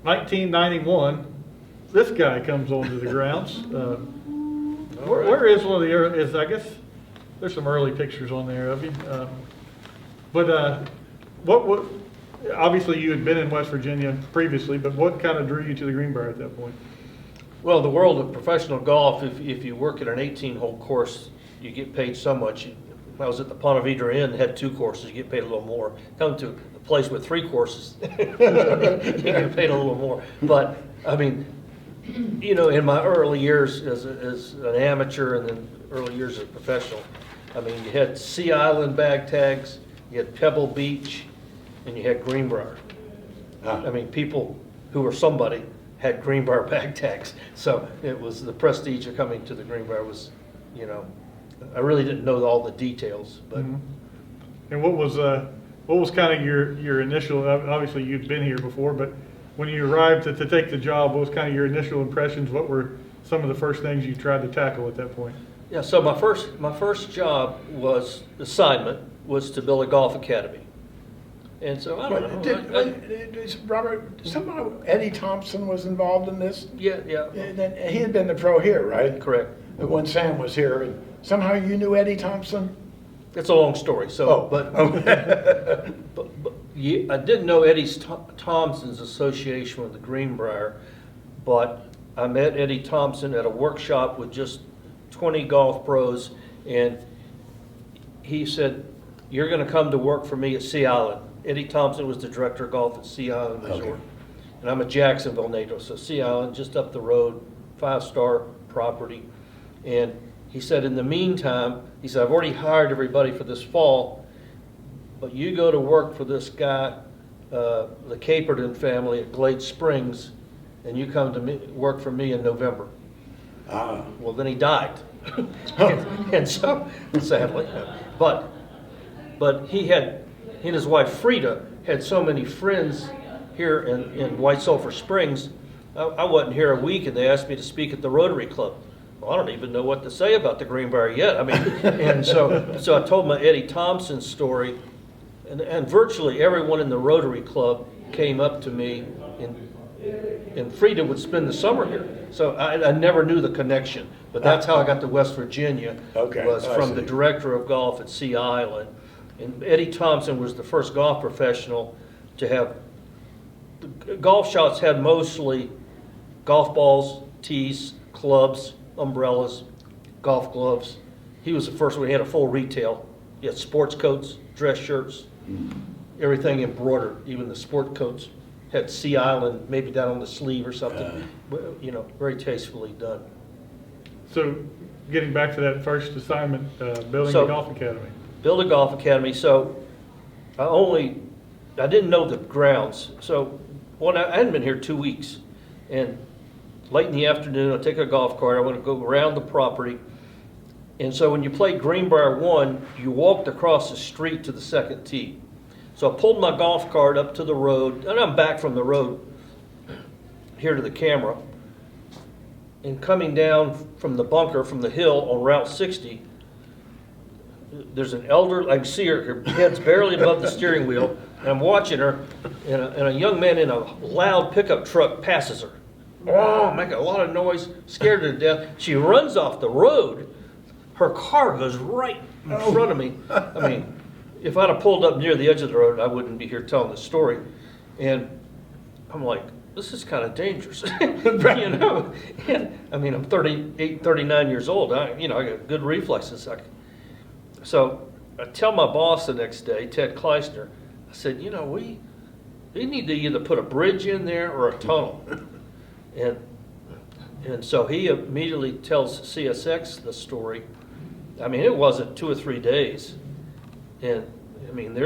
1991, this guy comes onto the grounds. Where is one of the early, I guess there's some early pictures on there of you. But what obviously you had been in West Virginia previously, but what kind of drew you to the Greenbrier at that point? Well, the world of professional golf, if you work at an 18-hole course, you get paid so much. I was at the Ponte Vedra Inn, had 2 courses, you get paid a little more. Come to a place with 3 courses, you get paid a little more. But, I mean, you know, in my early years as an amateur and then early years as a professional, I mean, you had Sea Island bag tags, you had Pebble Beach, and you had Greenbrier. I mean, people who were somebody had Greenbrier bag tags. So it was the prestige of coming to the Greenbrier was, you know, I really didn't know all the details, but And what was kind of your initial, obviously you'd been here before, but when you arrived to take the job, what was kind of your initial impressions? What were some of the first things you tried to tackle at that point? yeah, so my first job assignment was to build a golf academy. And so I don't know. Robert, somehow Eddie Thompson was involved in this? Yeah, And then he had been the pro here, right? correct. When Sam was here, and somehow you knew Eddie Thompson? It's a long story. So, but I didn't know Thompson's association with the Greenbrier, but I met Eddie Thompson at a workshop with just 20 golf pros, and he said, "You're going to come to work for me at Sea Island." Eddie Thompson was the director of golf at Sea Island Resort. Okay. And I'm a Jacksonville native, so Sea Island, just up the road, 5-star property. And he said, in the meantime, he said, "I've already hired everybody for this fall, but you go to work for this guy, the Caperton family at Glade Springs, and you come to work for me in November." Well, then he died. and so, sadly, but he and his wife Frida had so many friends here in White Sulphur Springs. I wasn't here a week, and they asked me to speak at the Rotary Club. Well, I don't even know what to say about the Greenbrier yet. I mean, and so I told my Eddie Thompson story, and virtually everyone in the Rotary Club came up to me, and Frida would spend the summer here. So I never knew the connection, but that's how I got to West Virginia. Okay, Was I from see. the director of golf at Sea Island. And Eddie Thompson was the first golf professional to have, golf shops had mostly golf balls, tees, clubs, umbrellas, golf gloves. He was the first one. He had a full retail. He had sports coats, dress shirts, everything embroidered. Even the sport coats had Sea Island maybe down on the sleeve or something. You know, very tastefully done. So getting back to that first assignment, building So- the golf academy. Build a golf academy. So I didn't know the grounds. So I hadn't been here 2 weeks, and late in the afternoon, I take a golf cart. I want to go around the property. And so when you played Greenbrier 1, you walked across the street to the second tee. So I pulled my golf cart up to the road, and I'm back from the road here to the camera. And coming down from the bunker, from the hill on Route 60, there's an elder, I can see her head's barely above the steering wheel, and I'm watching her, and a young man in a loud pickup truck passes her. Oh, making a lot of noise, scared her to death. She runs off the road. Her car goes right in front of me. I mean, if I'd have pulled up near the edge of the road, I wouldn't be here telling this story. And I'm like, this is kind of dangerous, you know? And I mean, I'm 38, 39 years old. I got good reflexes. So I tell my boss the next day, Ted Kleisner, I said, we need to either put a bridge in there or a tunnel. And so he immediately tells CSX the story. I mean, it wasn't 2 or 3 days. And I mean, they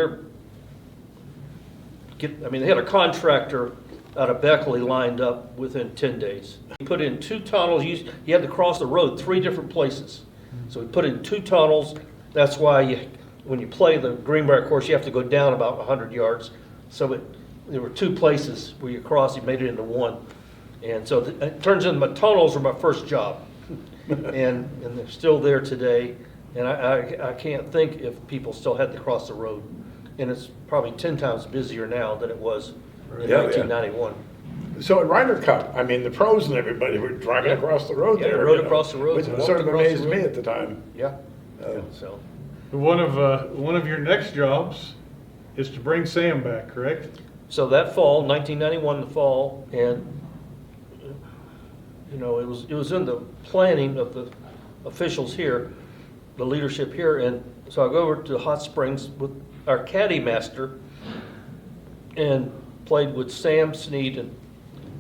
had a contractor out of Beckley lined up within 10 days. He put in 2 tunnels. You had to cross the road 3 different places. So we put in 2 tunnels. That's why when you play the Greenbrier course, you have to go down about 100 yards. So there were 2 places where you cross, you made it into 1. And so it turns into my tunnels were my first job. and they're still there today. And I can't think if people still had to cross the road. And it's probably 10 times busier now than it was in 1991. So at Ryder Cup, I mean, the pros and everybody were driving across the road there. Rode across the road. Which walked sort of across the amazed me road. at the time. Yeah. So One of your next jobs is to bring Sam back, correct? So that fall, 1991, the fall, and it was in the planning of the officials here, the leadership here, and so I go over to Hot Springs with our caddy master and played with Sam Snead and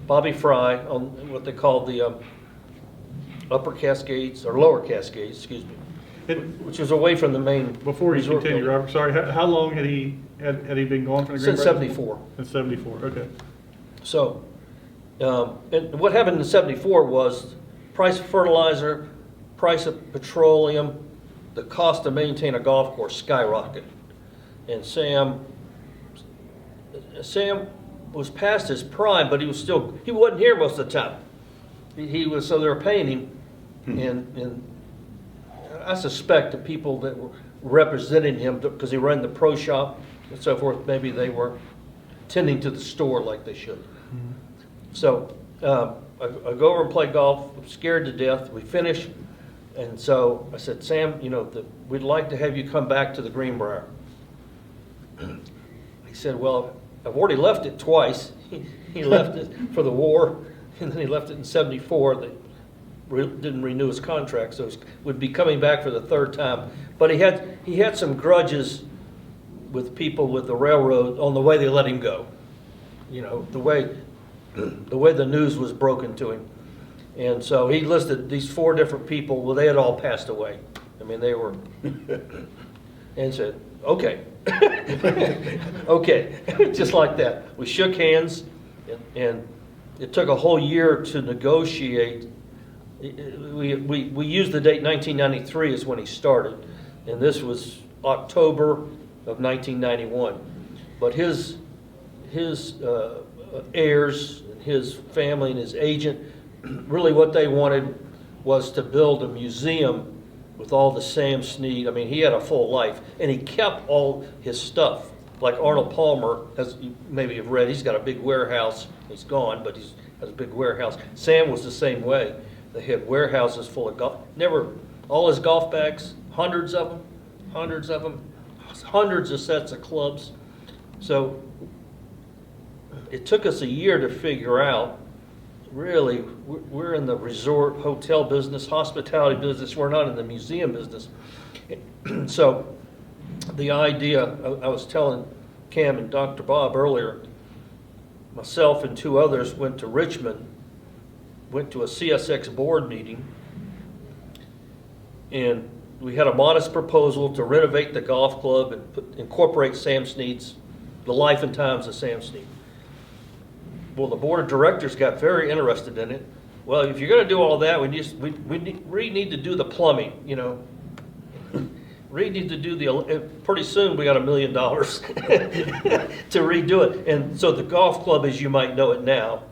Bobby Fry on what they call the upper Cascades, or lower Cascades, excuse me. which was away from the main. Before you resort continue, building. Robert, sorry, how long had he been gone from the Since Greenbrier? '74. Since 74, okay. So, and what happened in '74 was price of fertilizer, price of petroleum, the cost to maintain a golf course skyrocketed. And Sam was past his prime, but he wasn't here most of the time. He was, so they were paying him, and I suspect the people that were representing him, because he ran the pro shop and so forth, maybe they were tending to the store like they should. So I go over and play golf. I'm scared to death. We finish, and so I said, Sam, we'd like to have you come back to the Greenbrier. He said, well, I've already left it twice. He left it for the war, and then he left it in '74. They didn't renew his contract, so he would be coming back for the third time. But he had some grudges with people with the railroad on the way they let him go. The way the news was broken to him. And so he listed these 4 different people. Well, they had all passed away. I mean, they were, and said, okay. Okay, just like that. We shook hands, and it took a whole year to negotiate. We used the date 1993 is when he started, and this was October of 1991. But his heirs, and his family, and his agent, really what they wanted was to build a museum with all the Sam Snead. I mean, he had a full life, and he kept all his stuff. Like Arnold Palmer, as you maybe have read, he's got a big warehouse. He's gone, but he has a big warehouse. Sam was the same way. They had warehouses full of golf. All his golf bags, hundreds of them, hundreds of sets of clubs. So it took us a year to figure out, really, we're in the resort hotel business, hospitality business. We're not in the museum business. So the idea, I was telling Cam and Dr. Bob earlier, myself and 2 others went to Richmond, went to a CSX board meeting, and we had a modest proposal to renovate the golf club and incorporate Sam Snead's, the life and times of Sam Snead. Well, the board of directors got very interested in it. Well, if you're going to do all that, we need to do the plumbing, We need to do pretty soon we got $1 million to redo it. And so the golf club, as you might know it now,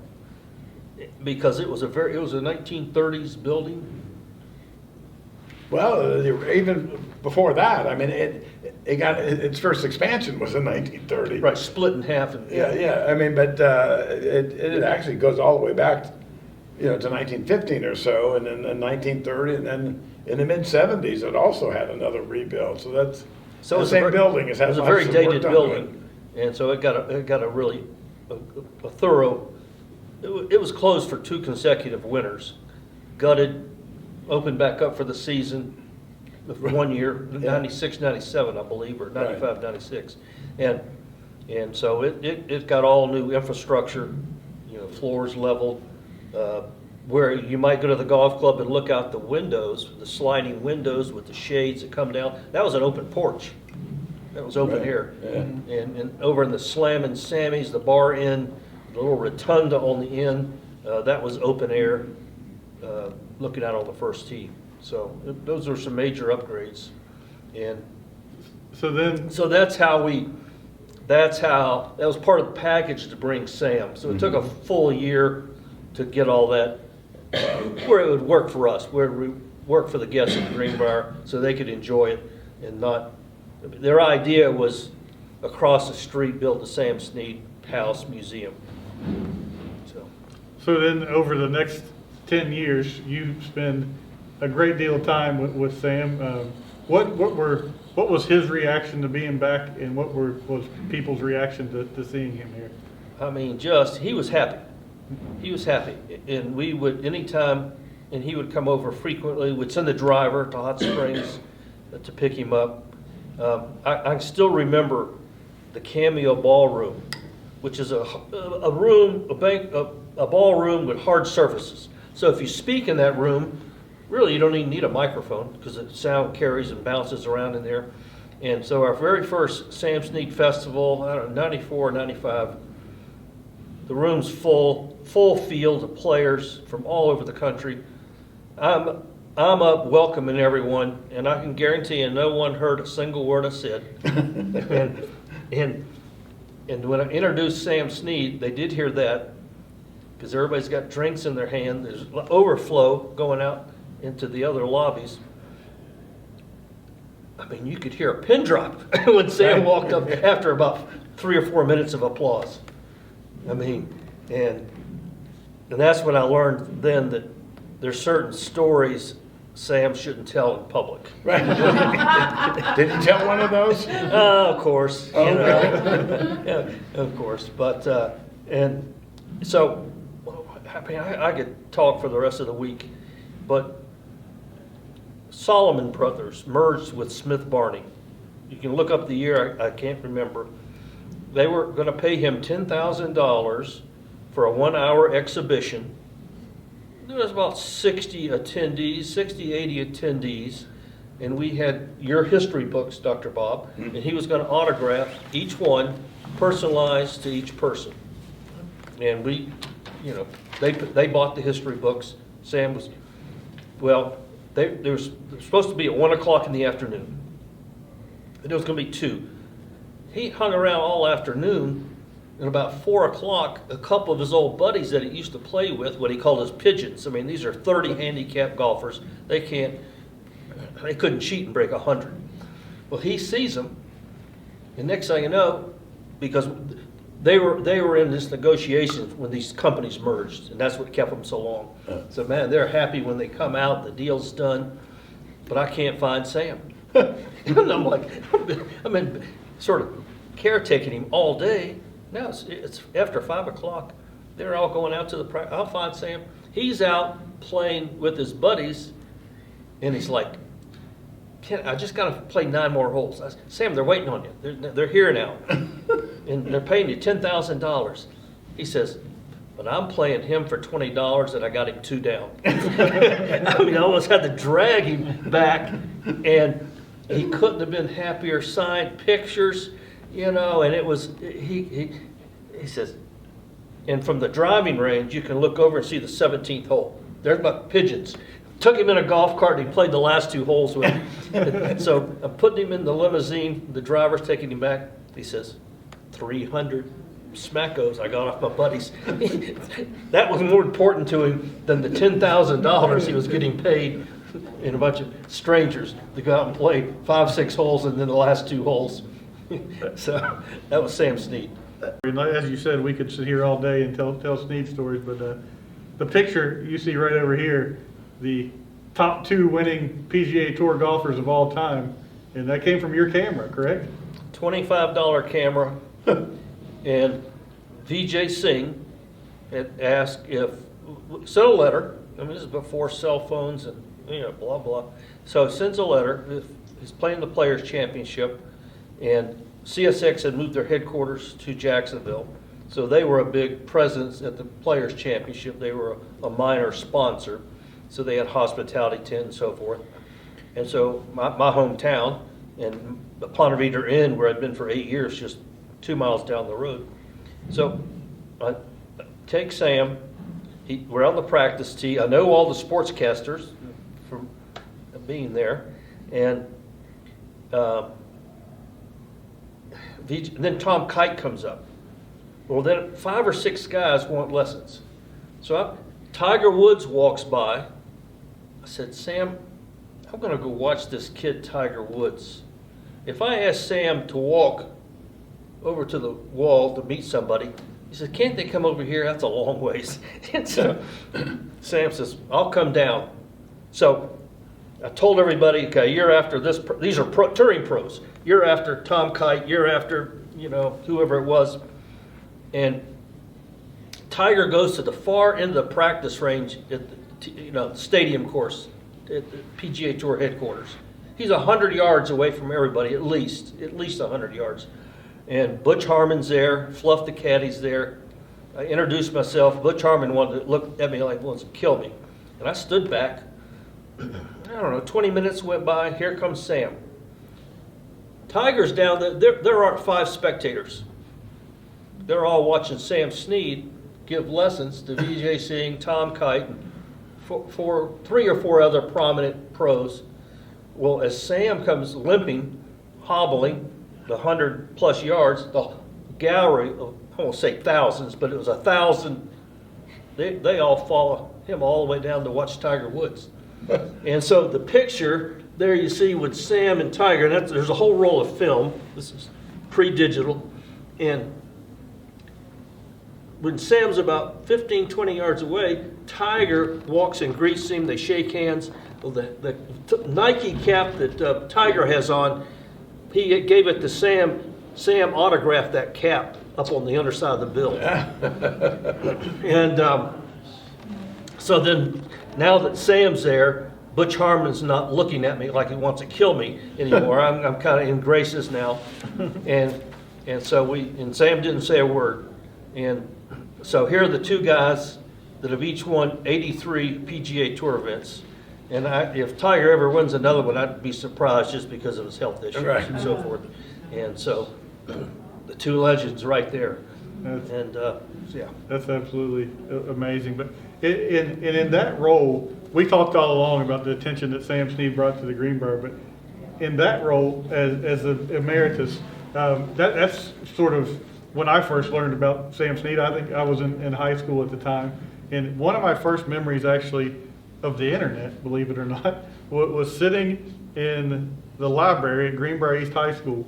because it was a 1930s building. Well, even before that, I mean, it got its first expansion was in 1930. Right, split in half. Yeah. I mean, but it actually goes all the way back, to 1915 or so, and then in 1930, and then in the mid 70s, it also had another rebuild. So that's the same building. It was a very dated building, and so it got a really a thorough. It was closed for 2 consecutive winters, gutted, opened back up for the season. One year, 96, 97, I believe, or 95, 96. And so it got all new infrastructure, floors leveled, where you might go to the golf club and look out the windows, the sliding windows with the shades that come down. That was an open porch. That was open air. Yeah. And over in the Slammin' Sammy's, the bar end, the little rotunda on the end, that was open air, looking out on the first tee. So those are some major upgrades, and so that was part of the package to bring Sam. So it took a full year to get all that where it would work for us, where it would work for the guests of the Greenbrier, so they could enjoy it and not. Their idea was across the street build the Sam Snead House Museum. So then over the next 10 years, you spend a great deal of time with Sam. What was his reaction to being back, and what was people's reaction to seeing him here? I mean, he was happy. He was happy, and we would anytime, and he would come over frequently. We'd send the driver to Hot Springs to pick him up. I still remember the Cameo Ballroom, which is a ballroom with hard surfaces. So if you speak in that room, really, you don't even need a microphone because the sound carries and bounces around in there. And so our very first Sam Snead Festival, I don't know, 94, 95, the room's full field of players from all over the country. I'm up welcoming everyone, and I can guarantee you no one heard a single word I said. and when I introduced Sam Snead, they did hear that because everybody's got drinks in their hand. There's overflow going out into the other lobbies. I mean, you could hear a pin drop when Sam walked up after about 3 or 4 minutes of applause. I mean, and that's when I learned then that there's certain stories Sam shouldn't tell in public. Right. Did you tell one of those? Of course. You know. Yeah, of course. But, and so, I mean, I could talk for the rest of the week, but Solomon Brothers merged with Smith Barney. You can look up the year, I can't remember. They were going to pay him $10,000 for a 1-hour exhibition. There was about 60 attendees, 60, 80 attendees, and we had your history books, Dr. Bob, and he was going to autograph each one, personalized to each person. And we, you know, they bought the history books. Sam was, well, they were supposed to be at 1 o'clock in the afternoon. And it was going to be 2. He hung around all afternoon, and about 4 o'clock, a couple of his old buddies that he used to play with, what he called his pigeons. I mean, these are 30 handicap golfers. They couldn't cheat and break 100. Well, he sees them, and next thing you know, because they were in this negotiation when these companies merged, and that's what kept them so long. So man, they're happy when they come out, the deal's done, but I can't find Sam. And I'm like, I've been sort of caretaking him all day. Now it's after 5 o'clock. They're all going out to the practice. I'll find Sam. He's out playing with his buddies, and he's like, I just got to play 9 more holes. I said, Sam, they're waiting on you. They're here now, and they're paying you $10,000. He says, but I'm playing him for $20, and I got him 2 down. I mean, I almost had to drag him back, and he couldn't have been happier. Signed pictures, you know, and it was, he says, and from the driving range, you can look over and see the 17th hole. There's my pigeons. Took him in a golf cart, and he played the last 2 holes with him. So I'm putting him in the limousine. The driver's taking him back. He says, 300 smackos I got off my buddies. That was more important to him than the $10,000 he was getting paid in a bunch of strangers to go out and play 5, 6 holes and then the last 2 holes. So that was Sam Snead. As you said, we could sit here all day and tell Snead stories, but the picture you see right over here, the top 2 winning PGA Tour golfers of all time, and that came from your camera, correct? $25 camera, and Vijay Singh had asked if, sent a letter, I mean this is before cell phones and you know, blah, blah. So he sends a letter, he's playing the Players Championship, and CSX had moved their headquarters to Jacksonville. So they were a big presence at the Players Championship. They were a minor sponsor. So they had hospitality tent and so forth. And so my hometown and the Ponte Vedra Inn, where I'd been for 8 years, just 2 miles down the road. So I take Sam, we're on the practice tee. I know all the sportscasters from being there. And then Tom Kite comes up. Well, then 5 or 6 guys want lessons. So Tiger Woods walks by. I said, Sam, I'm going to go watch this kid Tiger Woods. If I ask Sam to walk over to the wall to meet somebody, he said, can't they come over here? That's a long ways. And so Sam says, I'll come down. So I told everybody, okay, you're after this. These are touring pros. You're after Tom Kite. You're after, you know, whoever it was. And Tiger goes to the far end of the practice range at the stadium course at the PGA Tour headquarters. He's 100 yards away from everybody, at least 100 yards. And Butch Harmon's there, Fluff the Caddy's there. I introduced myself. Butch Harmon wanted to look at me like he wants to kill me. And I stood back, I don't know, 20 minutes went by, here comes Sam. Tiger's down there aren't 5 spectators. They're all watching Sam Snead give lessons to Vijay Singh, Tom Kite, and 3 or 4 other prominent pros. Well, as Sam comes limping, hobbling the 100+ yards, the gallery of, I won't say thousands, but it was 1,000. They all follow him all the way down to watch Tiger Woods. And so the picture there you see with Sam and Tiger, and there's a whole roll of film. This is pre-digital. And when Sam's about 15, 20 yards away, Tiger walks and greets him. They shake hands. Well, the Nike cap that Tiger has on, he gave it to Sam. Sam autographed that cap up on the underside of the bill. And so then, now that Sam's there, Butch Harmon's not looking at me like he wants to kill me anymore. I'm kind of in graces now. And so Sam didn't say a word. And so here are the 2 guys that have each won 83 PGA Tour events. And if Tiger ever wins another one, I'd be surprised just because of his health issues and so forth. And so the 2 legends right there. Yeah. That's absolutely amazing. But in that role, we talked all along about the attention that Sam Snead brought to the Greenbrier, but in that role as the emeritus, that's sort of when I first learned about Sam Snead. I think I was in high school at the time, and one of my first memories actually of the internet, believe it or not, was sitting in the library at Greenbrier East High School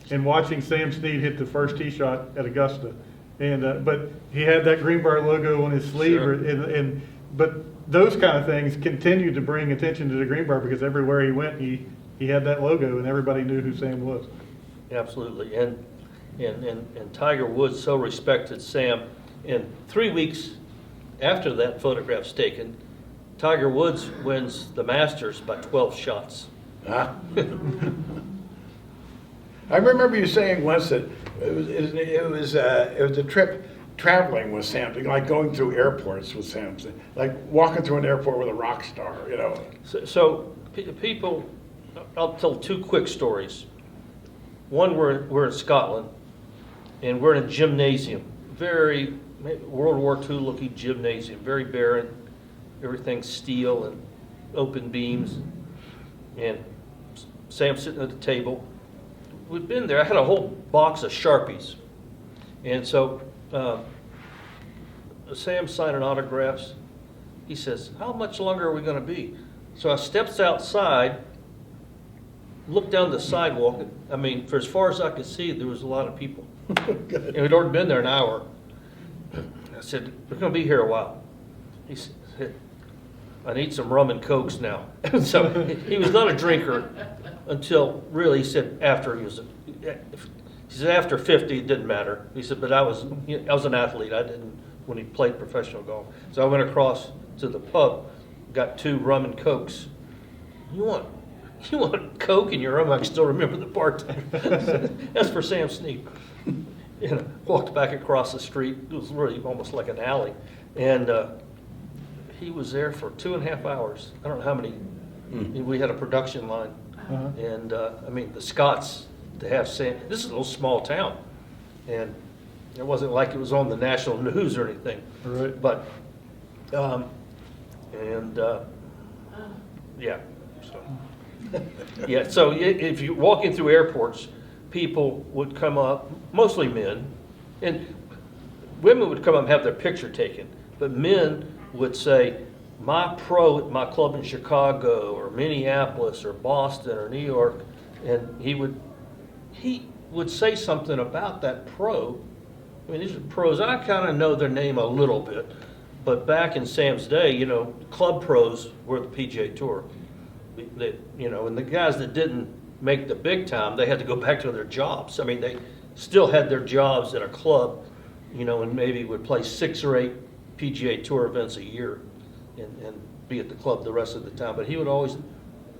and watching Sam Snead hit the first tee shot at Augusta. And but he had that Greenbrier logo on his sleeve, Sure. But those kind of things continued to bring attention to the Greenbrier because everywhere he went, he had that logo and everybody knew who Sam was. Absolutely. And Tiger Woods so respected Sam. And 3 weeks after that photograph's taken, Tiger Woods wins the Masters by 12 shots. Huh? I remember you saying once that it was a trip traveling with Sam, like going through airports with Sam, like walking through an airport with a rock star, you know. So people, I'll tell 2 quick stories. One, we're in Scotland, and we're in a gymnasium, very World War II looking gymnasium, very barren, everything's steel and open beams, and Sam's sitting at the table. We'd been there, I had a whole box of Sharpies, and so Sam's signing autographs. He says, how much longer are we going to be? So I steps outside, looked down the sidewalk. I mean, for as far as I could see, there was a lot of people. And we'd already been there an hour. I said, we're going to be here a while. He said, I need some rum and cokes now. So he was not a drinker until really, he said, after he said after 50, it didn't matter. He said, but I was an athlete. I didn't when he played professional golf. So I went across to the pub, got 2 rum and cokes. You want coke in your rum? I can still remember the bartender. That's for Sam Snead. Walked back across the street. It was really almost like an alley, and he was there for 2.5 hours. I don't know how many. We had a production line, and I mean the Scots. To have Sam. This is a little small town, and it wasn't like it was on the national news or anything. Right. But yeah. So. Yeah, so if you're walking through airports, people would come up, mostly men, and women would come up and have their picture taken, but men would say, my pro at my club in Chicago or Minneapolis or Boston or New York, and he would say something about that pro. I mean, these are pros. I kind of know their name a little bit, but back in Sam's day, club pros were the PGA Tour. And the guys that didn't make the big time, they had to go back to their jobs. I mean, they still had their jobs at a club, and maybe would play 6 or 8 PGA Tour events a year and be at the club the rest of the time. But he would always,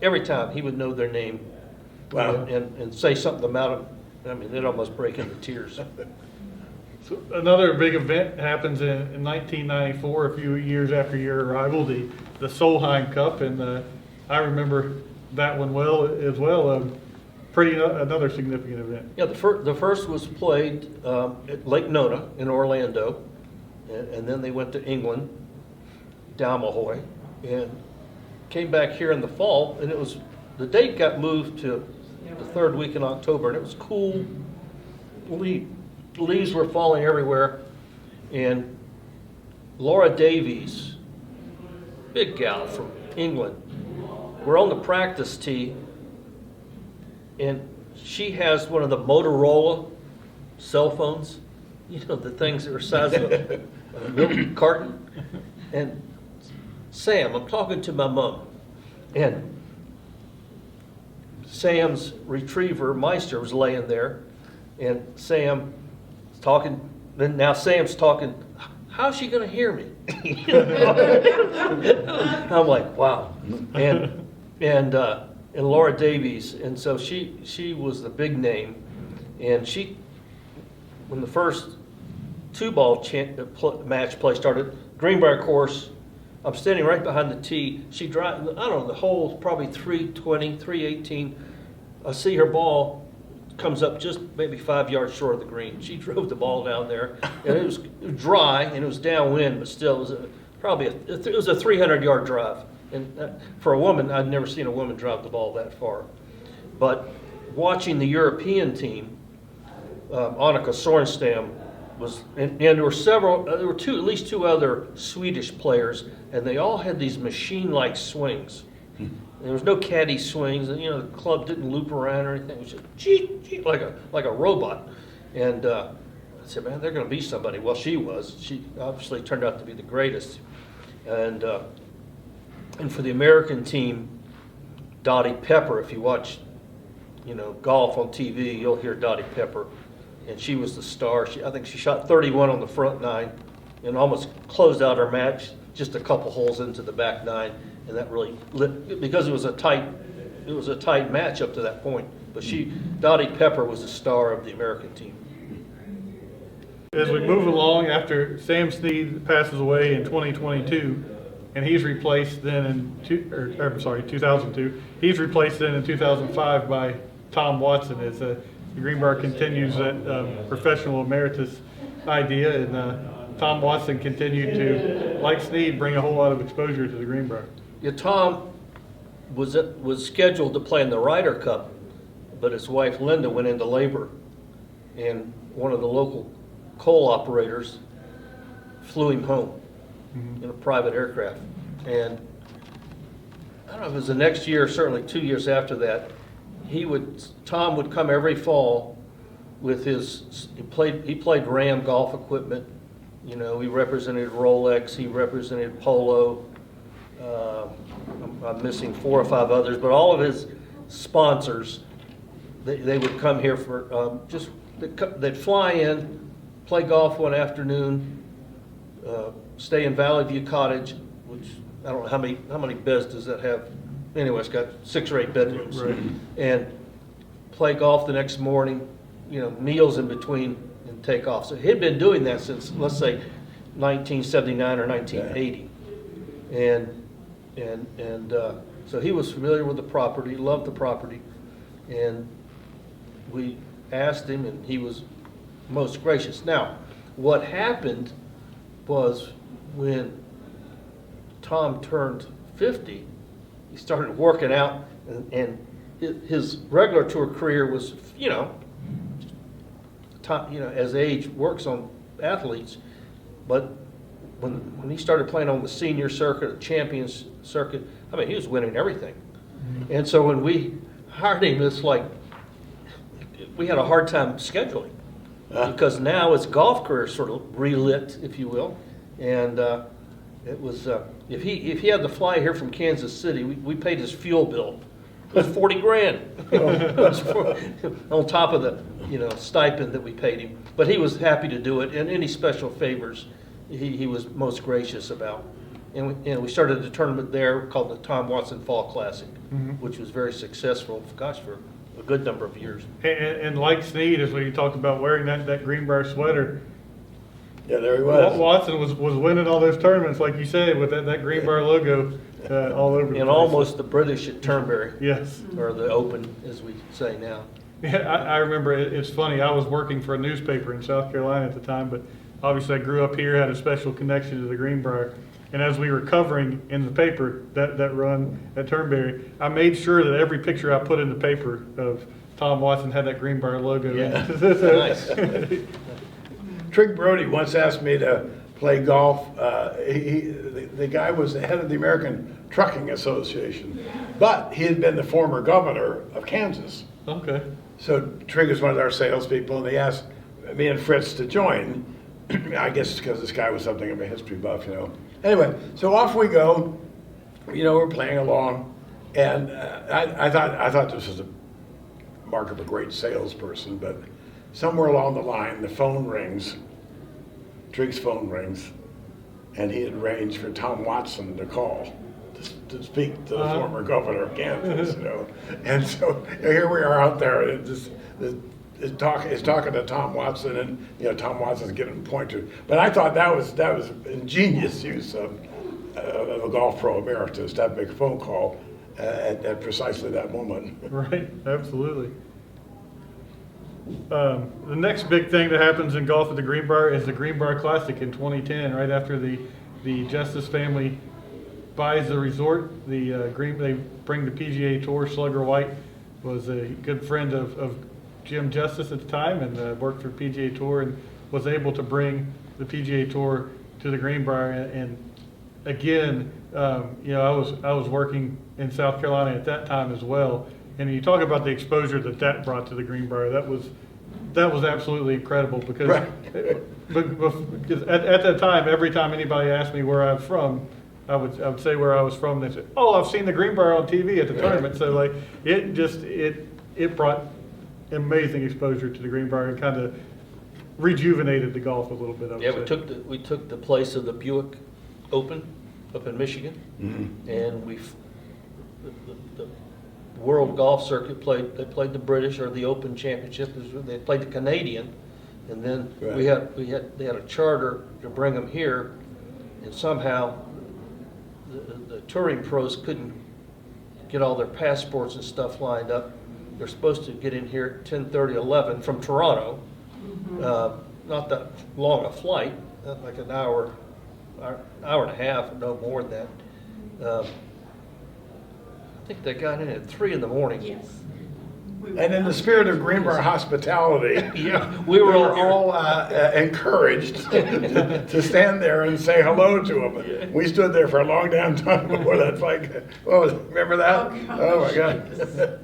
every time, he would know their name. Wow. And say something about them. I mean, they'd almost break into tears. So another big event happens in 1994, a few years after your arrival, the Solheim Cup, and I remember that one well as well. Another significant event. Yeah, the first was played at Lake Nona in Orlando, and then they went to England, Dalmahoy, and came back here in the fall, and the date got moved to the third week in October, and it was cool. Leaves were falling everywhere, and Laura Davies, big gal from England, we're on the practice tee, and she has one of the Motorola cell phones, the things that are size of a milk carton. And Sam, I'm talking to my mom, and Sam's retriever, Meister, was laying there, and Sam is talking, then now Sam's talking, how's she gonna hear me? I'm like, wow. And Laura Davies, and so she was the big name, and when the first two-ball match play started, Greenbrier course, I'm standing right behind the tee. She drives, I don't know, the hole's probably 320, 318. I see her ball comes up just maybe 5 yards short of the green. She drove the ball down there, and it was dry and it was downwind, but still, it was a 300-yard drive. And for a woman, I'd never seen a woman drive the ball that far. But watching the European team, Annika Sorenstam and there were at least two other Swedish players, and they all had these machine-like swings. There was no caddy swings, and the club didn't loop around or anything. It was just gee, like a robot. And I said, man, they're going to be somebody. Well, she was. She obviously turned out to be the greatest. And for the American team, Dottie Pepper, if you watch, golf on TV, you'll hear Dottie Pepper. And she was the star. I think she shot 31 on the front nine and almost closed out her match just a couple holes into the back nine. And that really lit, because it was a tight match up to that point. But Dottie Pepper was the star of the American team. As we move along, after Sam Snead passes away in 2022, and he's replaced then in 2002. He's replaced then in 2005 by Tom Watson as the Greenbrier continues that professional emeritus idea, and Tom Watson continued to, like Snead, bring a whole lot of exposure to the Greenbrier. Yeah, Tom was scheduled to play in the Ryder Cup, but his wife Linda went into labor, and one of the local coal operators flew him home in a private aircraft. And I don't know if it was the next year, certainly 2 years after that, Tom would come every fall with he played Ram golf equipment. He represented Rolex, he represented Polo. I'm missing 4 or 5 others, but all of his sponsors, they would come here for they'd fly in, play golf one afternoon, stay in Valley View Cottage, which I don't know how many beds does that have. Anyway, it's got 6 or 8 bedrooms, Right. And play golf the next morning. Meals in between and take off. So he'd been doing that since, let's say, 1979 or 1980, and so he was familiar with the property, loved the property, and we asked him, and he was most gracious. Now, what happened was when Tom turned 50, he started working out, and his regular tour career was, as age works on athletes, but when he started playing on the senior circuit, the champions circuit, he was winning everything. Mm-hmm. And so when we hired him, it's like we had a hard time scheduling because now his golf career sort of relit, if you will, and it was if he had to fly here from Kansas City, we paid his fuel bill. It was $40,000 on top of the stipend that we paid him. But he was happy to do it, and any special favors he was most gracious about. And we started a tournament there called the Tom Watson Fall Classic, which was very successful, for a good number of years. And like Snead, as we talked about wearing that Greenbrier sweater, Yeah, there he was. Watson was winning all those tournaments, like you said, with that Greenbrier logo all over the place. And almost the British at Turnberry, Yes. or the Open, as we say now. Yeah, I remember, it's funny, I was working for a newspaper in South Carolina at the time, but obviously I grew up here, had a special connection to the Greenbrier. And as we were covering in the paper that run at Turnberry, I made sure that every picture I put in the paper of Tom Watson had that Greenbrier logo. Yeah. Nice. Trig Brody once asked me to play golf. The guy was the head of the American Trucking Association, but he had been the former governor of Kansas. Okay. So Trig was one of our salespeople, and he asked me and Fritz to join. I guess because this guy was something of a history buff, you know. Anyway, so off we go. You know, we're playing along, and I thought this was a mark of a great salesperson, but somewhere along the line, the phone rings. Trig's phone rings, and he had arranged for Tom Watson to call to speak to the former governor of Kansas, you know. And so here we are out there, and is talking to Tom Watson, and you know, Tom Watson's giving him pointers. But I thought that was ingenious use of a golf pro emeritus, that big phone call at precisely that moment. Right, absolutely. The next big thing that happens in golf at the Greenbrier is the Greenbrier Classic in 2010, right after the Justice family buys the resort. They bring the PGA Tour. Slugger White was a good friend of Jim Justice at the time, and worked for PGA Tour, and was able to bring the PGA Tour to the Greenbrier. And again, you know, I was working in South Carolina at that time as well. And you talk about the exposure that brought to the Greenbrier. That was absolutely incredible, because Right. because at that time, every time anybody asked me where I'm from, I would say where I was from. They said, "Oh, I've seen the Greenbrier on TV at the tournament." So like it brought amazing exposure to the Greenbrier and kind of rejuvenated the golf a little bit. I would Yeah, say. we took the place of the Buick Open up in Michigan, and the World Golf Circuit played the British, or the Open Championship. They played the Canadian, and then they had a charter to bring them here, and somehow the touring pros couldn't get all their passports and stuff lined up. They're supposed to get in here at 10:30, 11 from Toronto. Not that long a flight, like an hour and a half, no more than that. I think they got in at 3 in the morning. Yes. And in the spirit of Greenbrier hospitality, Yeah, we were all encouraged to stand there and say hello to him. Yeah. We stood there for a long damn time before that flight. Remember that? Oh my God!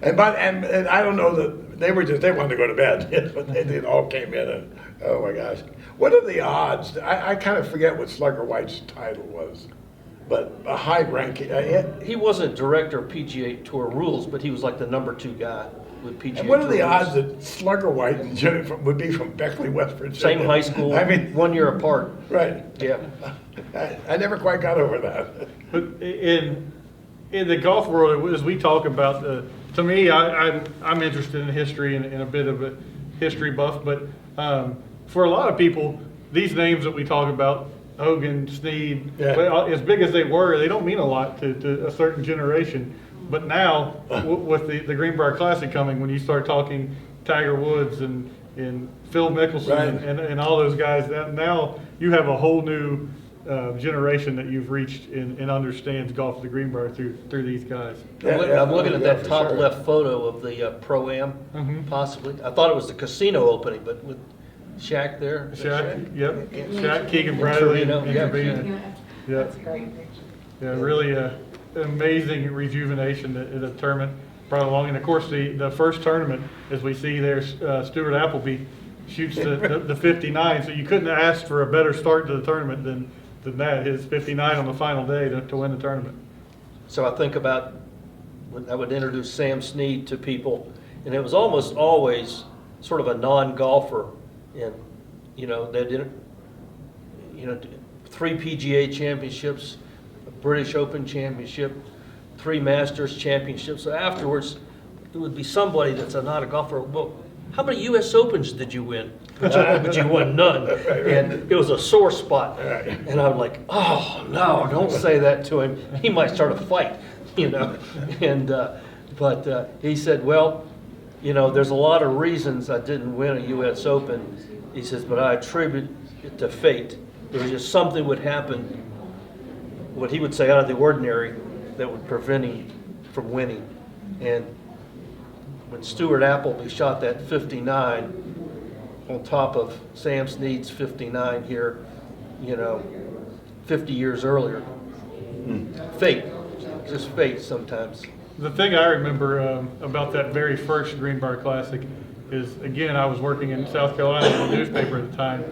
and I don't know that they wanted to go to bed. But they all came in, and oh my gosh, what are the odds? I kind of forget what Slugger White's title was, but a high ranking. He wasn't director of PGA Tour rules, but he was like the number 2 guy with PGA Tour. And what are the rules. odds that Slugger White and Jimmy would be from Beckley, West Virginia? Same high school, I mean, 1 year apart. right. Yeah. I never quite got over that. But in the golf world, as we talk about, to me, I'm interested in history and a bit of a history buff. But for a lot of people, these names that we talk about, Hogan, Snead, Yeah. as big as they were, they don't mean a lot to a certain generation. But now, with the Greenbrier Classic coming, when you start talking Tiger Woods and Phil Mickelson Right. and all those guys, now you have a whole new generation that you've reached and understands golf at the Greenbrier through these guys. I'm looking at that for top sure. left photo of the Pro-Am, possibly. I thought it was the casino opening, but with Shaq there. Is that Shaq, yep. Shaq, Keegan Bradley, Trevino, and yeah. Trevino. Yeah. That's a great picture. Yeah, really amazing rejuvenation that the tournament brought along. And of course, the first tournament, as we see there, Stuart Appleby shoots the 59. So you couldn't ask for a better start to the tournament than that. His 59 on the final day to win the tournament. So I think about, I would introduce Sam Snead to people, and it was almost always sort of a non-golfer. And, you know, they didn't, 3 PGA championships, a British Open championship, 3 Masters championships. So afterwards, there would be somebody that's not a golfer. Well, how many U.S. Opens did you win? But you won none. And it was a sore spot. And I'm like, oh, no, don't say that to him. He might start a fight, you know. And, but he said, well, you know, there's a lot of reasons I didn't win a U.S. Open. He says, but I attribute it to fate. There was just something would happen, what he would say, out of the ordinary, that would prevent him from winning. And when Stuart Appleby shot that 59 on top of Sam Snead's 59 here, you know, 50 years earlier. Fate, just fate sometimes. The thing I remember about that very first Greenbrier Classic is, again, I was working in South Carolina in the newspaper at the time,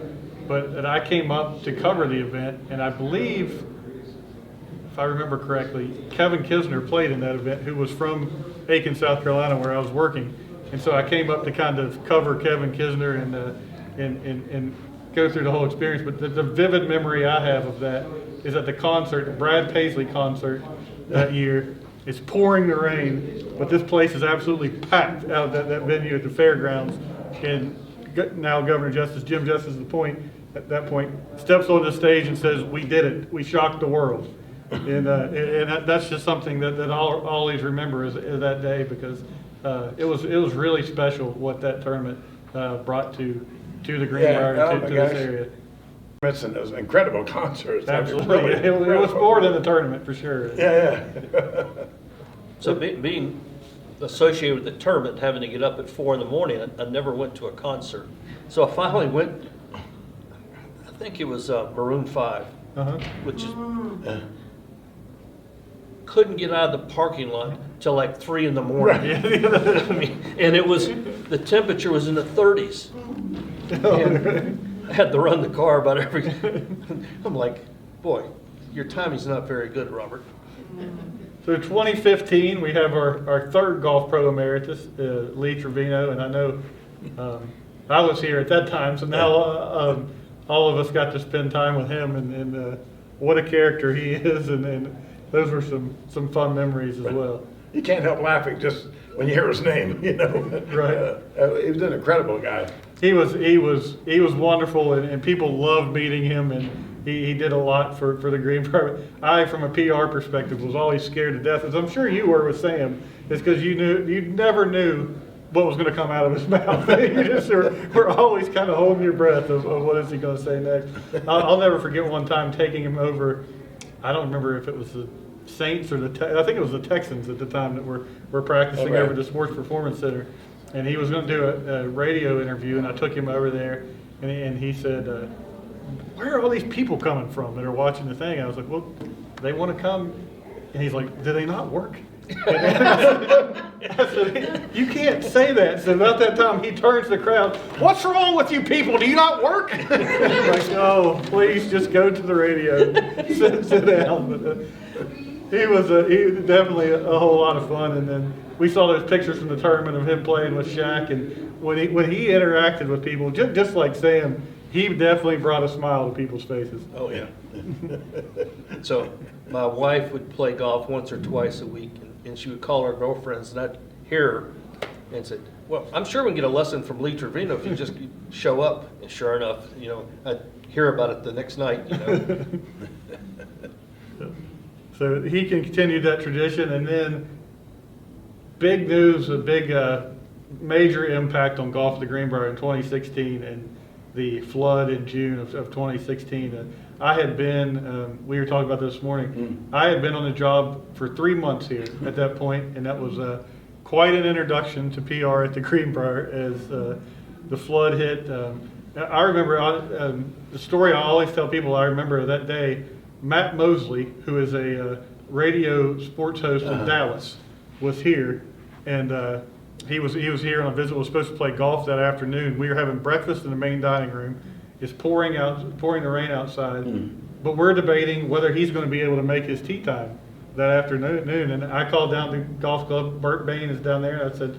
but I came up to cover the event, and I believe, if I remember correctly, Kevin Kisner played in that event, who was from Aiken, South Carolina, where I was working. And so I came up to kind of cover Kevin Kisner and go through the whole experience. But the vivid memory I have of that is at the concert, the Brad Paisley concert that year. It's pouring the rain, but this place is absolutely packed out of that venue at the fairgrounds. And now Governor Justice, Jim Justice at that point, steps on the stage and says, "We did it. We shocked the world." And that's just something that I'll always remember is that day, because it was really special what that tournament brought to the Greenbrier, to this area. It's an incredible concert. Absolutely, it was more than the tournament for sure. Yeah. So being associated with the tournament, having to get up at 4 in the morning, I never went to a concert. So I finally went, I think it was Maroon 5, which is, couldn't get out of the parking lot till like 3 in the morning. I mean, and the temperature was in the 30s. And I had to run the car about every, I'm like, boy, your timing's not very good, Robert. So 2015, we have our third golf pro emeritus, Lee Trevino, and I know I was here at that time, so now all of us got to spend time with him, and what a character he is, and those were some fun memories as well. You can't help laughing just when you hear his name, you know. Right. He was an incredible guy. He was wonderful, and people loved meeting him, and he did a lot for the Greenbrier. I, from a PR perspective, was always scared to death, as I'm sure you were with Sam, is because you never knew what was going to come out of his mouth. You just were always kind of holding your breath of what is he going to say next. I'll never forget one time taking him over. I don't remember if it was the Saints or I think it was the Texans at the time that were practicing over at the Sports Performance Center, and he was going to do a radio interview, and I took him over there, and he said, "Where are all these people coming from that are watching the thing?" I was like, "Well, they want to come," and he's like, "Do they not work?" I said, "You can't say that." So about that time, he turns to the crowd, "What's wrong with you people? Do you not work?" I'm like, "Oh, please just go to the radio, sit down." But, he was definitely a whole lot of fun. And then we saw those pictures from the tournament of him playing with Shaq, and when he interacted with people, just like Sam, he definitely brought a smile to people's faces. Oh yeah. So my wife would play golf once or twice a week, and she would call her girlfriends, and I'd hear her and said, "Well, I'm sure we can get a lesson from Lee Trevino if you just show up." And sure enough, you know, I'd hear about it the next night, you know. So he continued that tradition, and then big news, a big major impact on golf at the Greenbrier in 2016, and the flood in June of 2016. I had been, we were talking about this morning, I had been on the job for 3 months here at that point, and that was quite an introduction to PR at the Greenbrier as the flood hit. I remember the story I always tell people I remember that day. Matt Mosley, who is a radio sports host in Dallas, was here, and he was here on a visit. Was supposed to play golf that afternoon. We were having breakfast in the main dining room. It's pouring the rain outside, but we're debating whether he's going to be able to make his tee time that afternoon. And I called down to the golf club. Bert Bain is down there, and I said,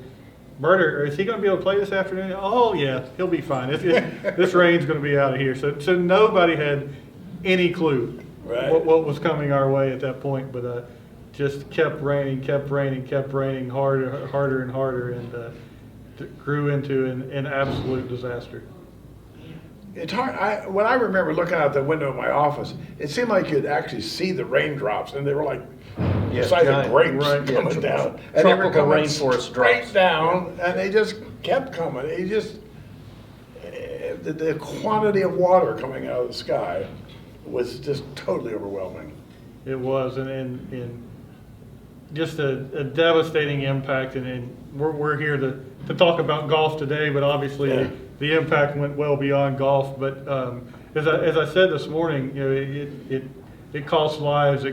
"Bert, is he going to be able to play this afternoon?" "Oh yeah, he'll be fine. This rain's going to be out of here." So nobody had any clue what was coming our way at that point, but just kept raining harder and harder, and grew into an absolute disaster. It's hard. When I remember looking out the window of my office, it seemed like you'd actually see the raindrops, and they were like the size of giant, grapes right, yeah, coming down. And they were tropical coming rainforest straight drops. down, and they just kept coming. It just the quantity of water coming out of the sky was just totally overwhelming. It was, and just a devastating impact. And we're here to talk about golf today, but obviously Yeah. the impact went well beyond golf. But as I said this morning, it cost lives.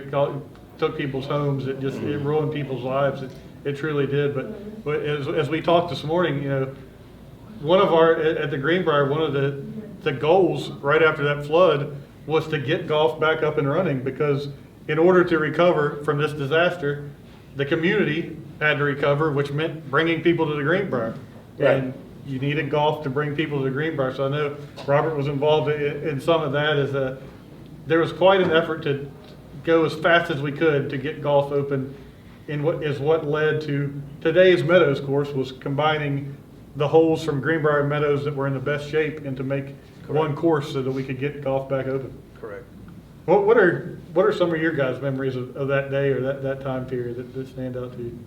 Took people's homes. It ruined people's lives. It truly did. But as we talked this morning, one of at the Greenbrier, one of the goals right after that flood was to get golf back up and running, because in order to recover from this disaster, the community had to recover, which meant bringing people to the Greenbrier. Right. And you needed golf to bring people to the Greenbrier. So I know Robert was involved in some of that. There was quite an effort to go as fast as we could to get golf open, in what led to today's Meadows course, was combining the holes from Greenbrier Meadows that were in the best shape into make one course so that we could get golf back open. Correct. What are some of your guys' memories of that day or that time period that stand out to you?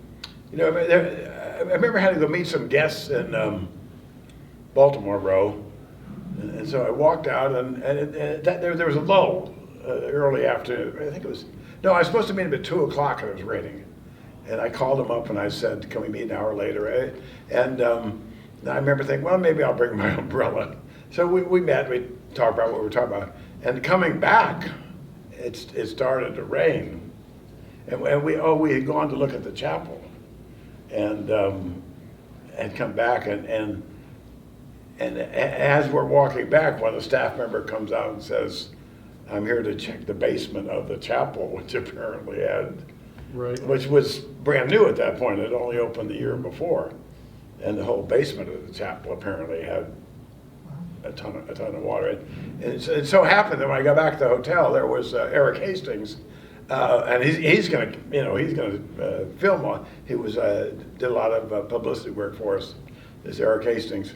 I remember having to go meet some guests in Baltimore Row, and so I walked out, and there was a lull early afternoon. I think it was, no, I was supposed to meet him at 2 o'clock, and it was raining. And I called him up and I said, can we meet an hour later? And I remember thinking, well, maybe I'll bring my umbrella. So we met, we talked about what we were talking about. And coming back, it started to rain. And we had gone to look at the chapel, and had come back, and as we're walking back, one of the staff member comes out and says, I'm here to check the basement of the chapel, which apparently which was brand new at that point. It only opened the year before, and the whole basement of the chapel apparently had a ton of water. And it so happened that when I got back to the hotel, there was Eric Hastings, and he's going to film on. He did a lot of publicity work for us. This Eric Hastings,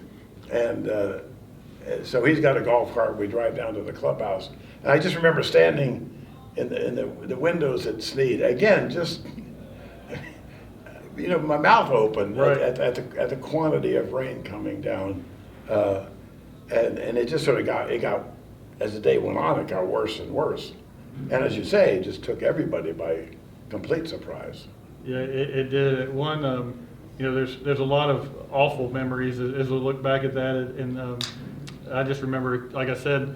and so he's got a golf cart. We drive down to the clubhouse, and I just remember standing in the windows at Sneed again, just my mouth open, right, at the quantity of rain coming down, and it just sort of got as the day went on, it got worse and worse, and as you say, it just took everybody by complete surprise. Yeah, it did. There's a lot of awful memories as we look back at that, and I just remember, like I said,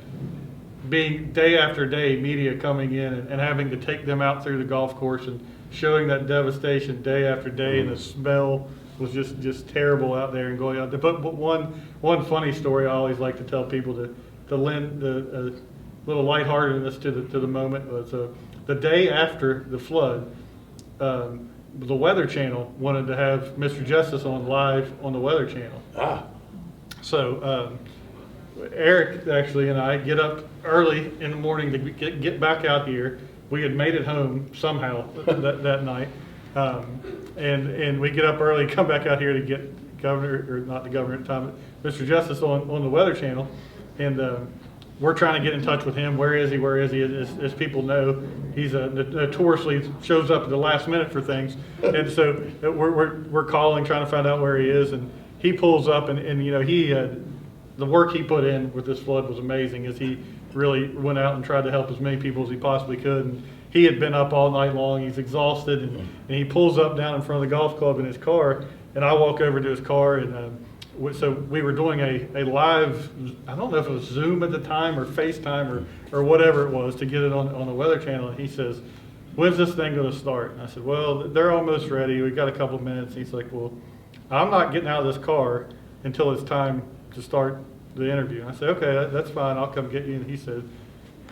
being day after day, media coming in and having to take them out through the golf course and showing that devastation day after day, and the smell was just terrible out there, and going out there. But one funny story I always like to tell people to lend a little lightheartedness to the moment was the day after the flood. The Weather Channel wanted to have Mr. Justice on live on the Weather Channel. So Eric actually and I get up early in the morning to get back out here. We had made it home somehow that night, and we get up early, come back out here to get governor, or not the governor at the time, but Mr. Justice on the Weather Channel, and we're trying to get in touch with him. Where is he? As people know, he's notoriously shows up at the last minute for things, and so we're calling, trying to find out where he is, and he pulls up, and he the work he put in with this flood was amazing, as he really went out and tried to help as many people as he possibly could. And he had been up all night long. He's exhausted, and he pulls up down in front of the golf club in his car, and I walk over to his car, and so we were doing a live, I don't know if it was Zoom at the time or FaceTime or whatever it was, to get it on the Weather Channel. And he says, when's this thing going to start? And I said, well, they're almost ready. We've got a couple of minutes. He's like, well, I'm not getting out of this car until it's time to start the interview. And I said, okay, that's fine. I'll come get you. And he said,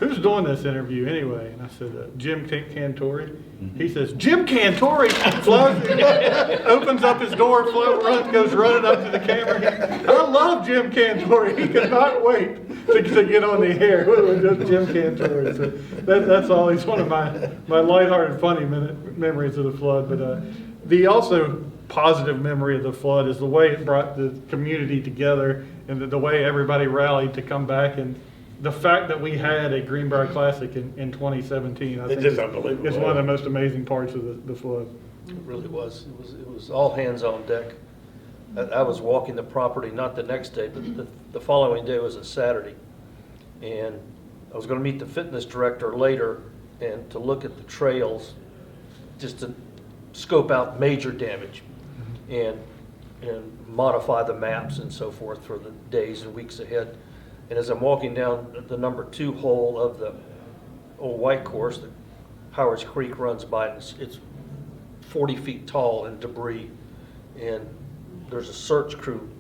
who's doing this interview anyway? And I said, Jim Cantori. Mm-hmm. He says, Jim Cantori opens up his door, goes running up to the camera. I love Jim Cantori. He could not wait to get on the air with Jim Cantori. So that's always one of my lighthearted, funny memories of the flood. But positive memory of the flood is the way it brought the community together and the way everybody rallied to come back, and the fact that we had a Greenbrier Classic in 2017, I think is unbelievable. is one of the most amazing parts of the flood. It really was. It was all hands on deck. I was walking the property, not the next day, but the following day was a Saturday. And I was going to meet the fitness director later and to look at the trails, just to scope out major damage and modify the maps and so forth for the days and weeks ahead. And as I'm walking down the number 2 hole of the old white course that Howard's Creek runs by, and it's 40 feet tall in debris, and there's a search crew,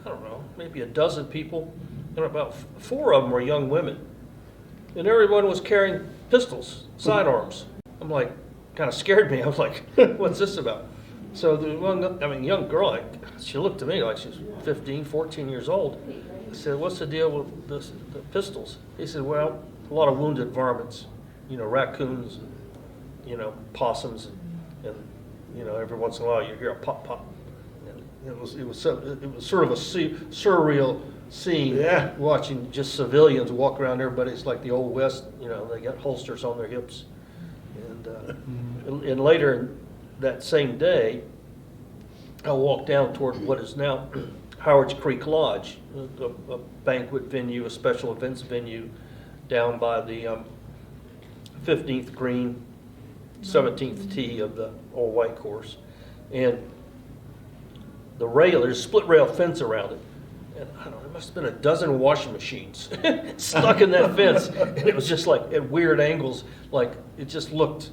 I don't know, maybe a dozen people, and about 4 of them were young women. And everyone was carrying pistols, sidearms. I'm like, kind of scared me. I was like, what's this about? So the one, young girl, she looked to me like she was 15, 14 years old. I said, what's the deal with the pistols? He said, well, a lot of wounded varmints, raccoons, and, possums, and every once in a while you hear a pop, pop. And it was sort of a surreal scene, Yeah. watching just civilians walk around. Everybody's like the old West, they got holsters on their hips. And later that same day, I walked down toward what is now Howard's Creek Lodge, a banquet venue, a special events venue down by the 15th green, 17th tee of the old white course. And the rail, there's a split rail fence around it. And I don't know, there must have been a dozen washing machines stuck in that fence. And it was just like at weird angles, like it just looked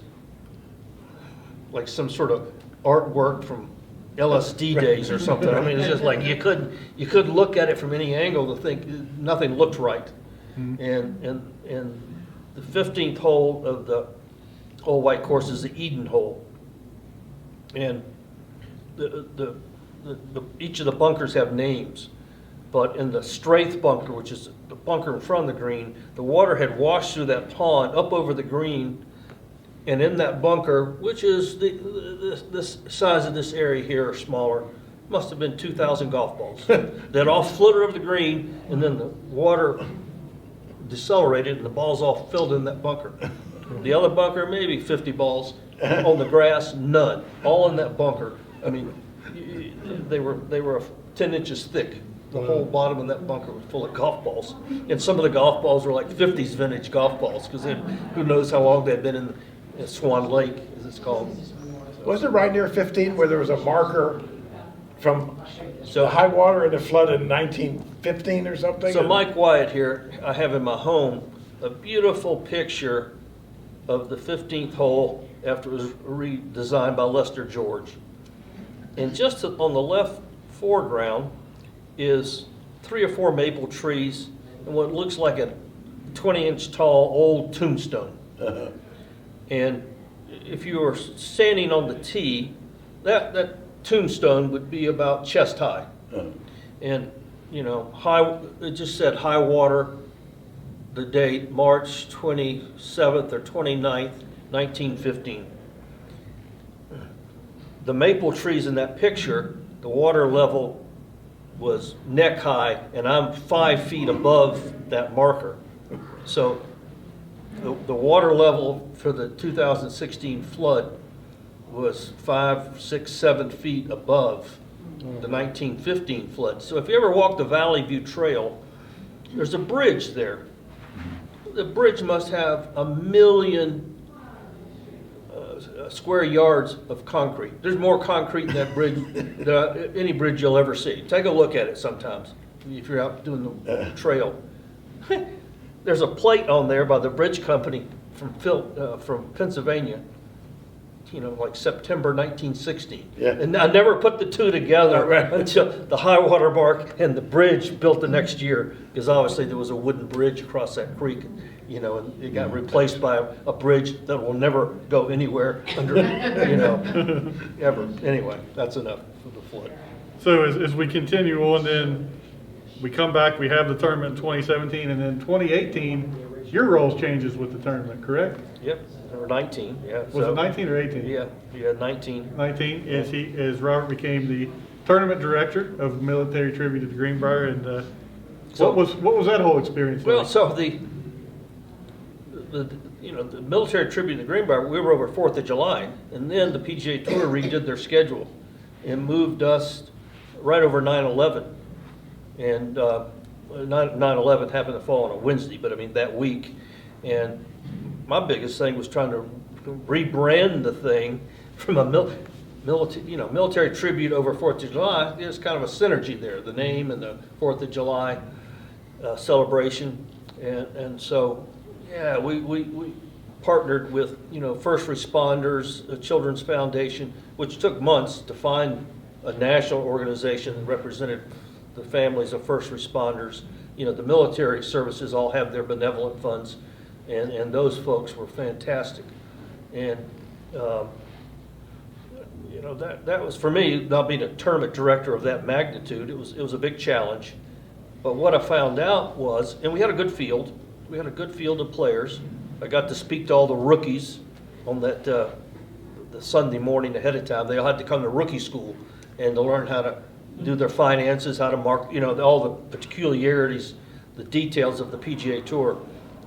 like some sort of artwork from LSD days or something. I mean, it's just like you couldn't look at it from any angle to think nothing looked right. And the 15th hole of the old white course is the Eden hole, and each of the bunkers have names. But in the Straith bunker, which is the bunker in front of the green, the water had washed through that pond up over the green. And in that bunker, which is this size of this area here or smaller, must have been 2,000 golf balls that all floated over the green, and then the water decelerated and the balls all filled in that bunker. The other bunker, maybe 50 balls. On the grass, none. All in that bunker. I mean, they were 10 inches thick. The whole bottom of that bunker was full of golf balls. And some of the golf balls were like 50s vintage golf balls, because who knows how long they'd been in Swan Lake, as it's called. Wasn't it right near 15 where there was a marker from So the high water and the flood in 1915 or something? So Mike Wyatt here, I have in my home a beautiful picture of the 15th hole after it was redesigned by Lester George. And just on the left foreground is 3 or 4 maple trees and what looks like a 20-inch tall old tombstone. And if you were standing on the tee, that tombstone would be about chest high. And, it just said high water, the date, March 27th or 29th, 1915. The maple trees in that picture, the water level was neck high, and I'm 5 feet above that marker. So the water level for the 2016 flood was 5, 6, 7 feet above the 1915 flood. So if you ever walk the Valley View Trail, there's a bridge there. The bridge must have 1 million square yards of concrete. There's more concrete in that bridge than any bridge you'll ever see. Take a look at it sometimes if you're out doing the trail. There's a plate on there by the bridge company from Pennsylvania, like September 1916. Yeah. And I never put the two together Right. until the high water mark and the bridge built the next year, because obviously there was a wooden bridge across that creek, and it got replaced by a bridge that will never go anywhere under, ever. Anyway, that's enough for the flood. So as we continue on, then we come back, we have the tournament in 2017, and then 2018, your roles changes with the tournament, correct? Yep, or 19, yeah. Was it 19 or 18? Yeah, you had 19. 19, as Robert became the tournament director of military tribute at the Greenbrier, and So- what was that whole experience Well, like? so the military tribute to Greenbrier, we were over 4th of July, and then the PGA Tour redid their schedule and moved us right over 9/11. And 9/11 happened to fall on a Wednesday, but I mean, that week. And my biggest thing was trying to rebrand the thing from a military tribute over 4th of July. There's kind of a synergy there, the name and the 4th of July celebration. And so, yeah, we partnered with, first responders, a Children's Foundation, which took months to find a national organization that represented the families of first responders. The military services all have their benevolent funds, and those folks were fantastic. And, that was, for me, not being a tournament director of that magnitude, it was a big challenge. But what I found out was, and we had a good field. We had a good field of players. I got to speak to all the rookies on that the Sunday morning ahead of time. They all had to come to rookie school and to learn how to do their finances, how to mark, all the peculiarities, the details of the PGA Tour,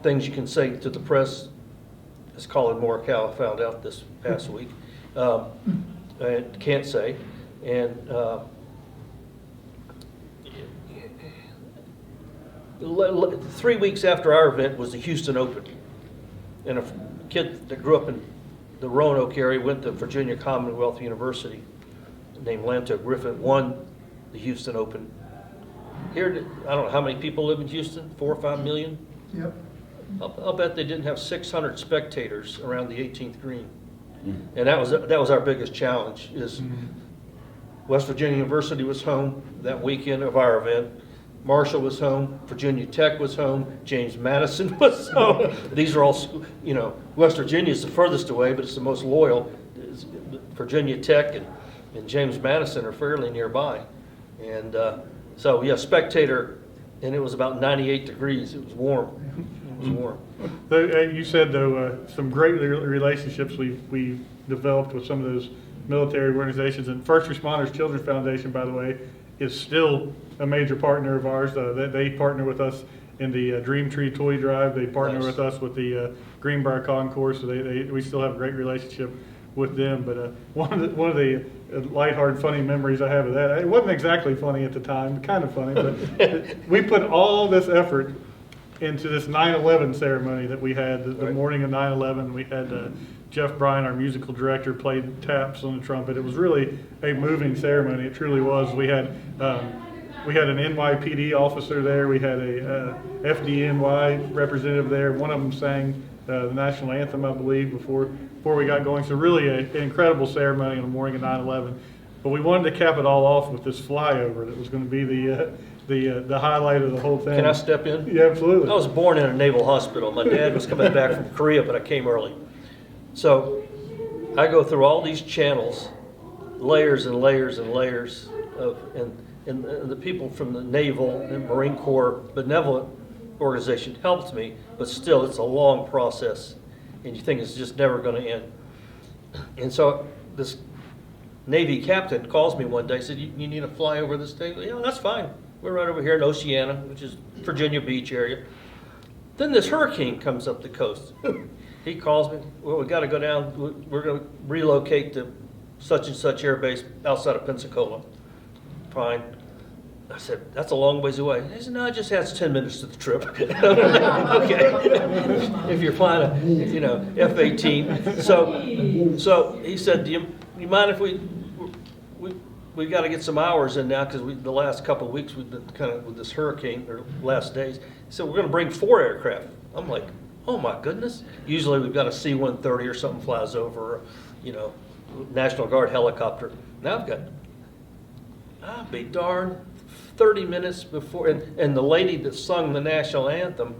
things you can say to the press, as Colin Morikawa found out this past week, and can't say. And 3 weeks after our event was the Houston Open. And a kid that grew up in the Roanoke area went to Virginia Commonwealth University named Lanto Griffin, won the Houston Open. Here, I don't know how many people live in Houston, 4 or 5 million? Yep. I'll bet they didn't have 600 spectators around the 18th green. And that was our biggest challenge, is West Virginia University was home that weekend of our event. Marshall was home, Virginia Tech was home, James Madison was home. These are all, West Virginia is the furthest away, but it's the most loyal. Virginia Tech and James Madison are fairly nearby. And so, yeah, spectator, and it was about 98 degrees. It was warm. It was warm. You said, though, some great relationships we developed with some of those military organizations. And First Responders Children's Foundation, by the way, is still a major partner of ours. They partner with us in the Dream Tree Toy Drive. They partner Nice. with us with the Greenbrier Concourse. So we still have a great relationship with them. But one of the lighthearted, funny memories I have of that, it wasn't exactly funny at the time, kind of funny, but we put all this effort into this 9/11 ceremony that we had the Right. morning of 9/11. We had Jeff Bryan, our musical director, played taps on the trumpet. It was really a moving ceremony. It truly was. We had an NYPD officer there. We had a FDNY representative there. One of them sang the national anthem, I believe, before we got going. So really an incredible ceremony on the morning of 9/11. But we wanted to cap it all off with this flyover that was going to be the highlight of the whole thing. Can I step in? Yeah, absolutely. I was born in a naval hospital. My dad was coming back from Korea, but I came early. So I go through all these channels, layers and layers and layers of, and the people from the Naval and Marine Corps benevolent organization helped me, but still it's a long process, and you think it's just never going to end. And so this Navy captain calls me one day, said, you need to fly over this thing? Yeah, that's fine. We're right over here in Oceana, which is Virginia Beach area. Then this hurricane comes up the coast. He calls me, well, we got to go down, we're going to relocate to such and such air base outside of Pensacola. Fine. I said, that's a long ways away. He said, no, it just adds 10 minutes to the trip. Okay. If you're flying a, F-18. So he said, do you mind if we got to get some hours in now, because the last couple of weeks we've been kind of with this hurricane, or last days. He said, we're going to bring 4 aircraft. I'm like, oh my goodness. Usually we've got a C-130 or something flies over, National Guard helicopter. Now I'll be darned, 30 minutes before, and the lady that sung the national anthem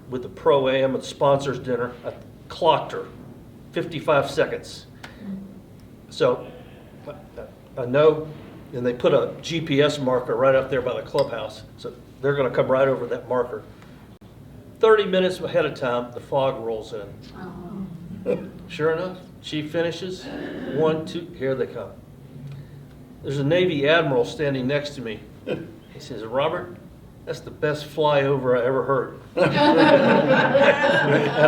with the pro-am at the sponsors dinner, I clocked her, 55 seconds. So I know, and they put a GPS marker right up there by the clubhouse, so they're going to come right over that marker. 30 minutes ahead of time, the fog rolls in. Sure enough, chief finishes, 1, 2, here they come. There's a Navy admiral standing next to me. He says, Robert, that's the best flyover I ever heard.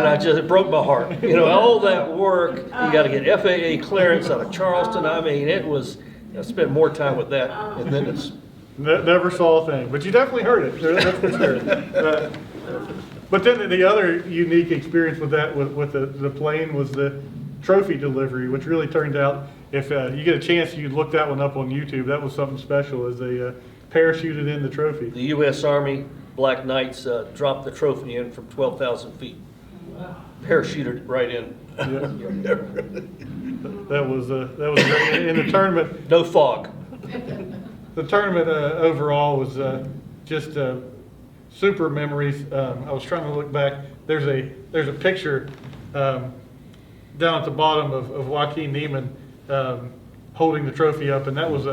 And it broke my heart. You know, all that work, you got to get FAA clearance out of Charleston. I mean, I spent more time with that. And then it's. Never saw a thing, but you definitely heard it, that's for sure. But then the other unique experience with that, with the plane, was the trophy delivery, which really turned out, if you get a chance, you can look that one up on YouTube. That was something special, as they parachuted in the trophy. The U.S. Army Black Knights dropped the trophy in from 12,000 feet. Parachuted it right in. Yeah. That was great. In the tournament. No fog. The tournament overall was just super memories. I was trying to look back. There's a picture down at the bottom of Joaquin Neiman holding the trophy up, and that was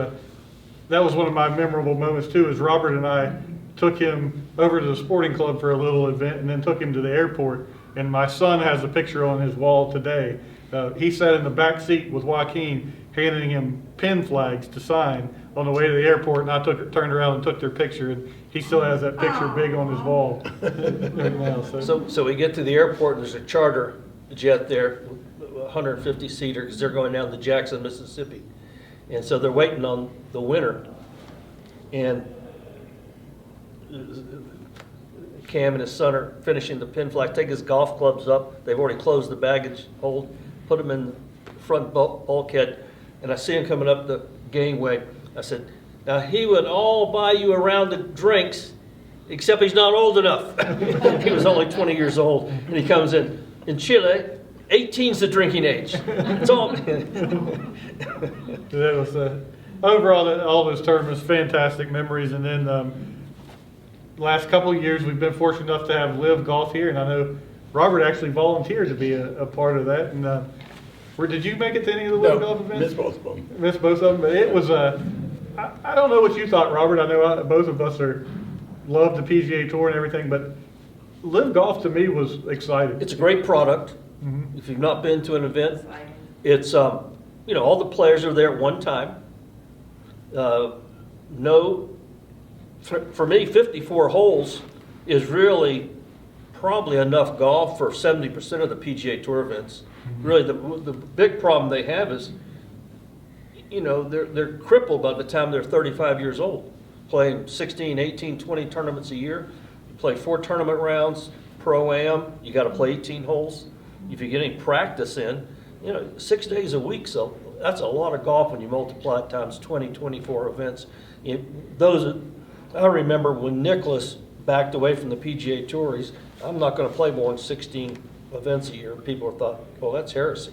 one of my memorable moments too. Is Robert and I took him over to the sporting club for a little event, and then took him to the airport. And my son has a picture on his wall today. He sat in the back seat with Joaquin, handing him pin flags to sign on the way to the airport, and I turned around and took their picture, and he still has that picture big on his wall right now. So we get to the airport, and there's a charter jet there, 150-seater, because they're going down to Jackson, Mississippi. And so they're waiting on the winner. And Cam and his son are finishing the pin flag, take his golf clubs up. They've already closed the baggage hold, put them in the front bulkhead, and I see him coming up the gangway. I said, now he would all buy you a round of drinks, except he's not old enough. He was only 20 years old, and he comes in Chile, 18's the drinking age. It's all. That was overall, all those tournaments, fantastic memories. And then last couple of years, we've been fortunate enough to have Live Golf here, and I know Robert actually volunteered to be a part of that. And did you make it to any of the Live Golf events? Missed both of them. Missed both of them, but it was I don't know what you thought, Robert. I know both of us love the PGA Tour and everything, but Live Golf to me was exciting. It's a great product. Mm-hmm. If you've not been to an event, it's all the players are there at one time. For me, 54 holes is really probably enough golf for 70% of the PGA Tour events. Mm-hmm. Really, the big problem they have is, they're crippled by the time they're 35 years old, playing 16, 18, 20 tournaments a year. You play 4 tournament rounds, Pro-Am, you got to play 18 holes. If you get any practice in, 6 days a week, so that's a lot of golf when you multiply it times 20, 24 events. I remember when Nicklaus backed away from the PGA Tour, I'm not going to play more than 16 events a year. People thought, well, that's heresy.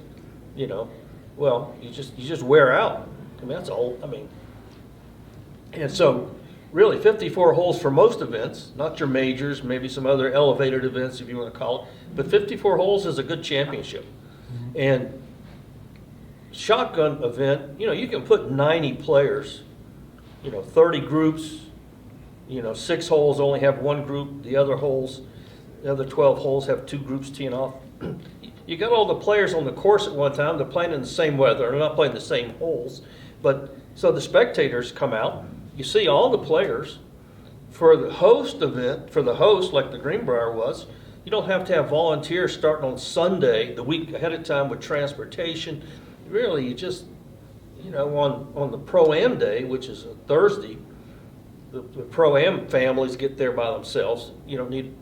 Well, you just wear out. That's all. And so really 54 holes for most events, not your majors, maybe some other elevated events if you want to call it, but 54 holes is a good championship. Mm-hmm. And shotgun event, you can put 90 players, 30 groups, 6 holes only have one group, the other 12 holes have 2 groups teeing off. You got all the players on the course at one time, they're playing in the same weather, they're not playing the same holes, but so the spectators come out, you see all the players. For the host event, like the Greenbrier was, you don't have to have volunteers starting on Sunday, the week ahead of time with transportation. Really, you just, on the Pro-Am day, which is a Thursday, the Pro-Am families get there by themselves. You don't need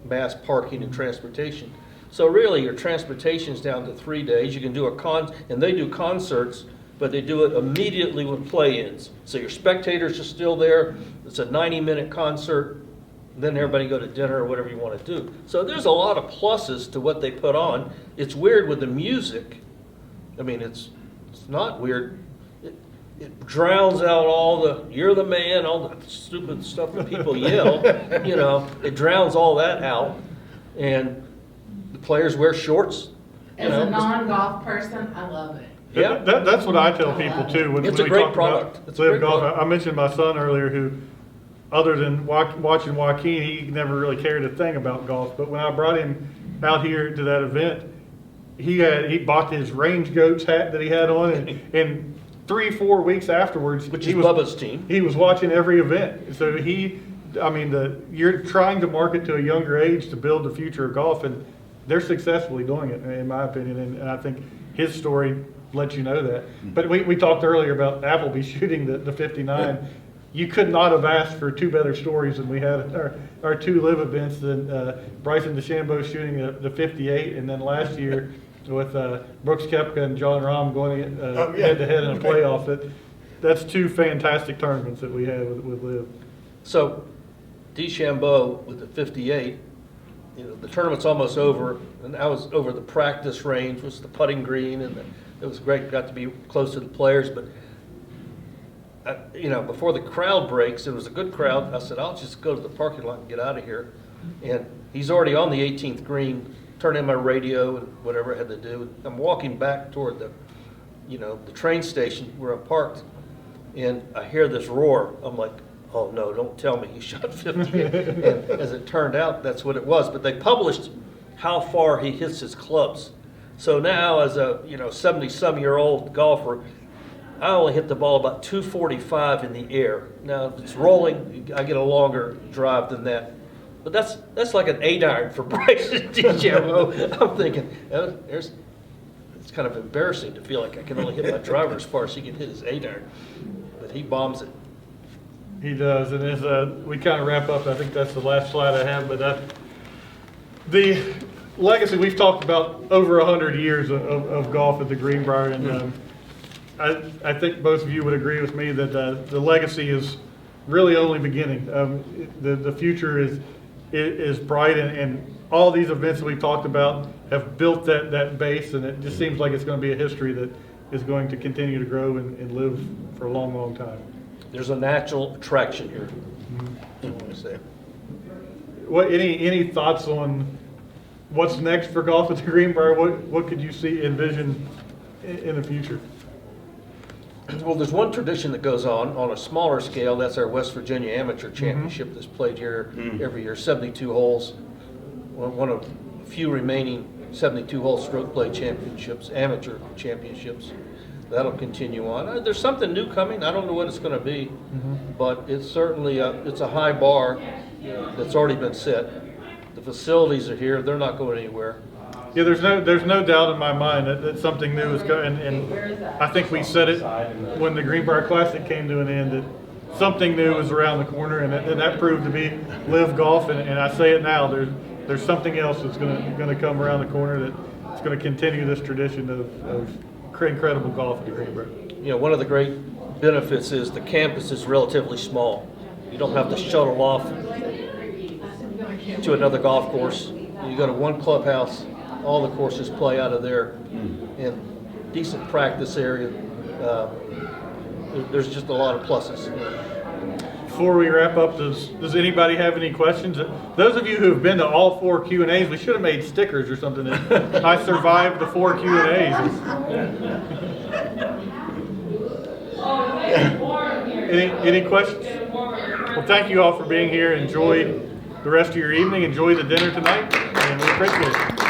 mass parking and transportation. So really, your transportation's down to 3 days. You can do and they do concerts, but they do it immediately with play-ins. So your spectators are still there. It's a 90-minute concert. Then everybody go to dinner or whatever you want to do. So there's a lot of pluses to what they put on. It's weird with the music. It's not weird. It drowns out all the "you're the man," all the stupid stuff that people yell. It drowns all that out, and the players wear shorts. As a non-golf person, I love it. Yeah, that's what I tell people too. When It's we a great talk product. about It's a Live great Golf, product. I mentioned my son earlier, who other than watching Joaquin, he never really cared a thing about golf. But when I brought him out here to that event, he bought his range goats hat that he had on, and 3-4 weeks afterwards, Which is Bubba's team. he was watching every event. So you're trying to market to a younger age to build the future of golf, and they're successfully doing it, in my opinion. And I think his story lets you know that. But we talked earlier about Appleby shooting the 59. You could not have asked for two better stories than we had at our two live events than Bryson DeChambeau shooting the 58, and then last year with Brooks Koepka and John Rahm going head to head in a playoff. That's two fantastic tournaments that we had with live. So DeChambeau with the 58, the tournament's almost over, and I was over the practice range, was the putting green, and it was great. Got to be close to the players, but before the crowd breaks, it was a good crowd. I said, I'll just go to the parking lot and get out of here. And he's already on the 18th green, turn in my radio and whatever I had to do. I'm walking back toward the train station where I'm parked, and I hear this roar. I'm like, oh no, don't tell me he shot 58. And as it turned out, that's what it was. But they published how far he hits his clubs. So now, as a 70-some-year-old golfer, I only hit the ball about 245 in the air. Now, if it's rolling, I get a longer drive than that. But that's like an 8-iron for Bryson DeChambeau. I'm thinking, it's kind of embarrassing to feel like I can only hit my driver as far as he can hit his 8-iron. But he bombs it. He does, and as we kind of wrap up, I think that's the last slide I have. But the legacy, we've talked about over 100 years of golf at the Greenbrier, and I think both of you would agree with me that the legacy is really only beginning. The future is bright, and all these events that we've talked about have built that base, and it just seems like it's going to be a history that is going to continue to grow and live for a long, long time. There's a natural attraction here. I want to say. Any thoughts on what's next for golf at the Greenbrier? What could you envision in the future? Well, there's one tradition that goes on a smaller scale. That's our West Virginia Amateur Championship that's played here every year, 72 holes. One of a few remaining 72-hole stroke play championships, amateur championships. That'll continue on. There's something new coming. I don't know what it's going to be, but it's certainly it's a high bar that's already been set. The facilities are here. They're not going anywhere. Yeah, there's no doubt in my mind that something new is coming, and I think we said it when the Greenbrier Classic came to an end, that something new is around the corner, and that proved to be live golf, and I say it now, there's something else that's going to come around the corner that's going to continue this tradition of incredible golf at the Greenbrier. One of the great benefits is the campus is relatively small. You don't have to shuttle off to another golf course. You go to one clubhouse. All the courses play out of there, and decent practice area. There's just a lot of pluses. Before we wrap up, does anybody have any questions? Those of you who have been to all 4 Q&As, we should have made stickers or something. I survived the 4 Q&As. Any questions? Well, thank you all for being here. Enjoy the rest of your evening. Enjoy the dinner tonight, and we appreciate it.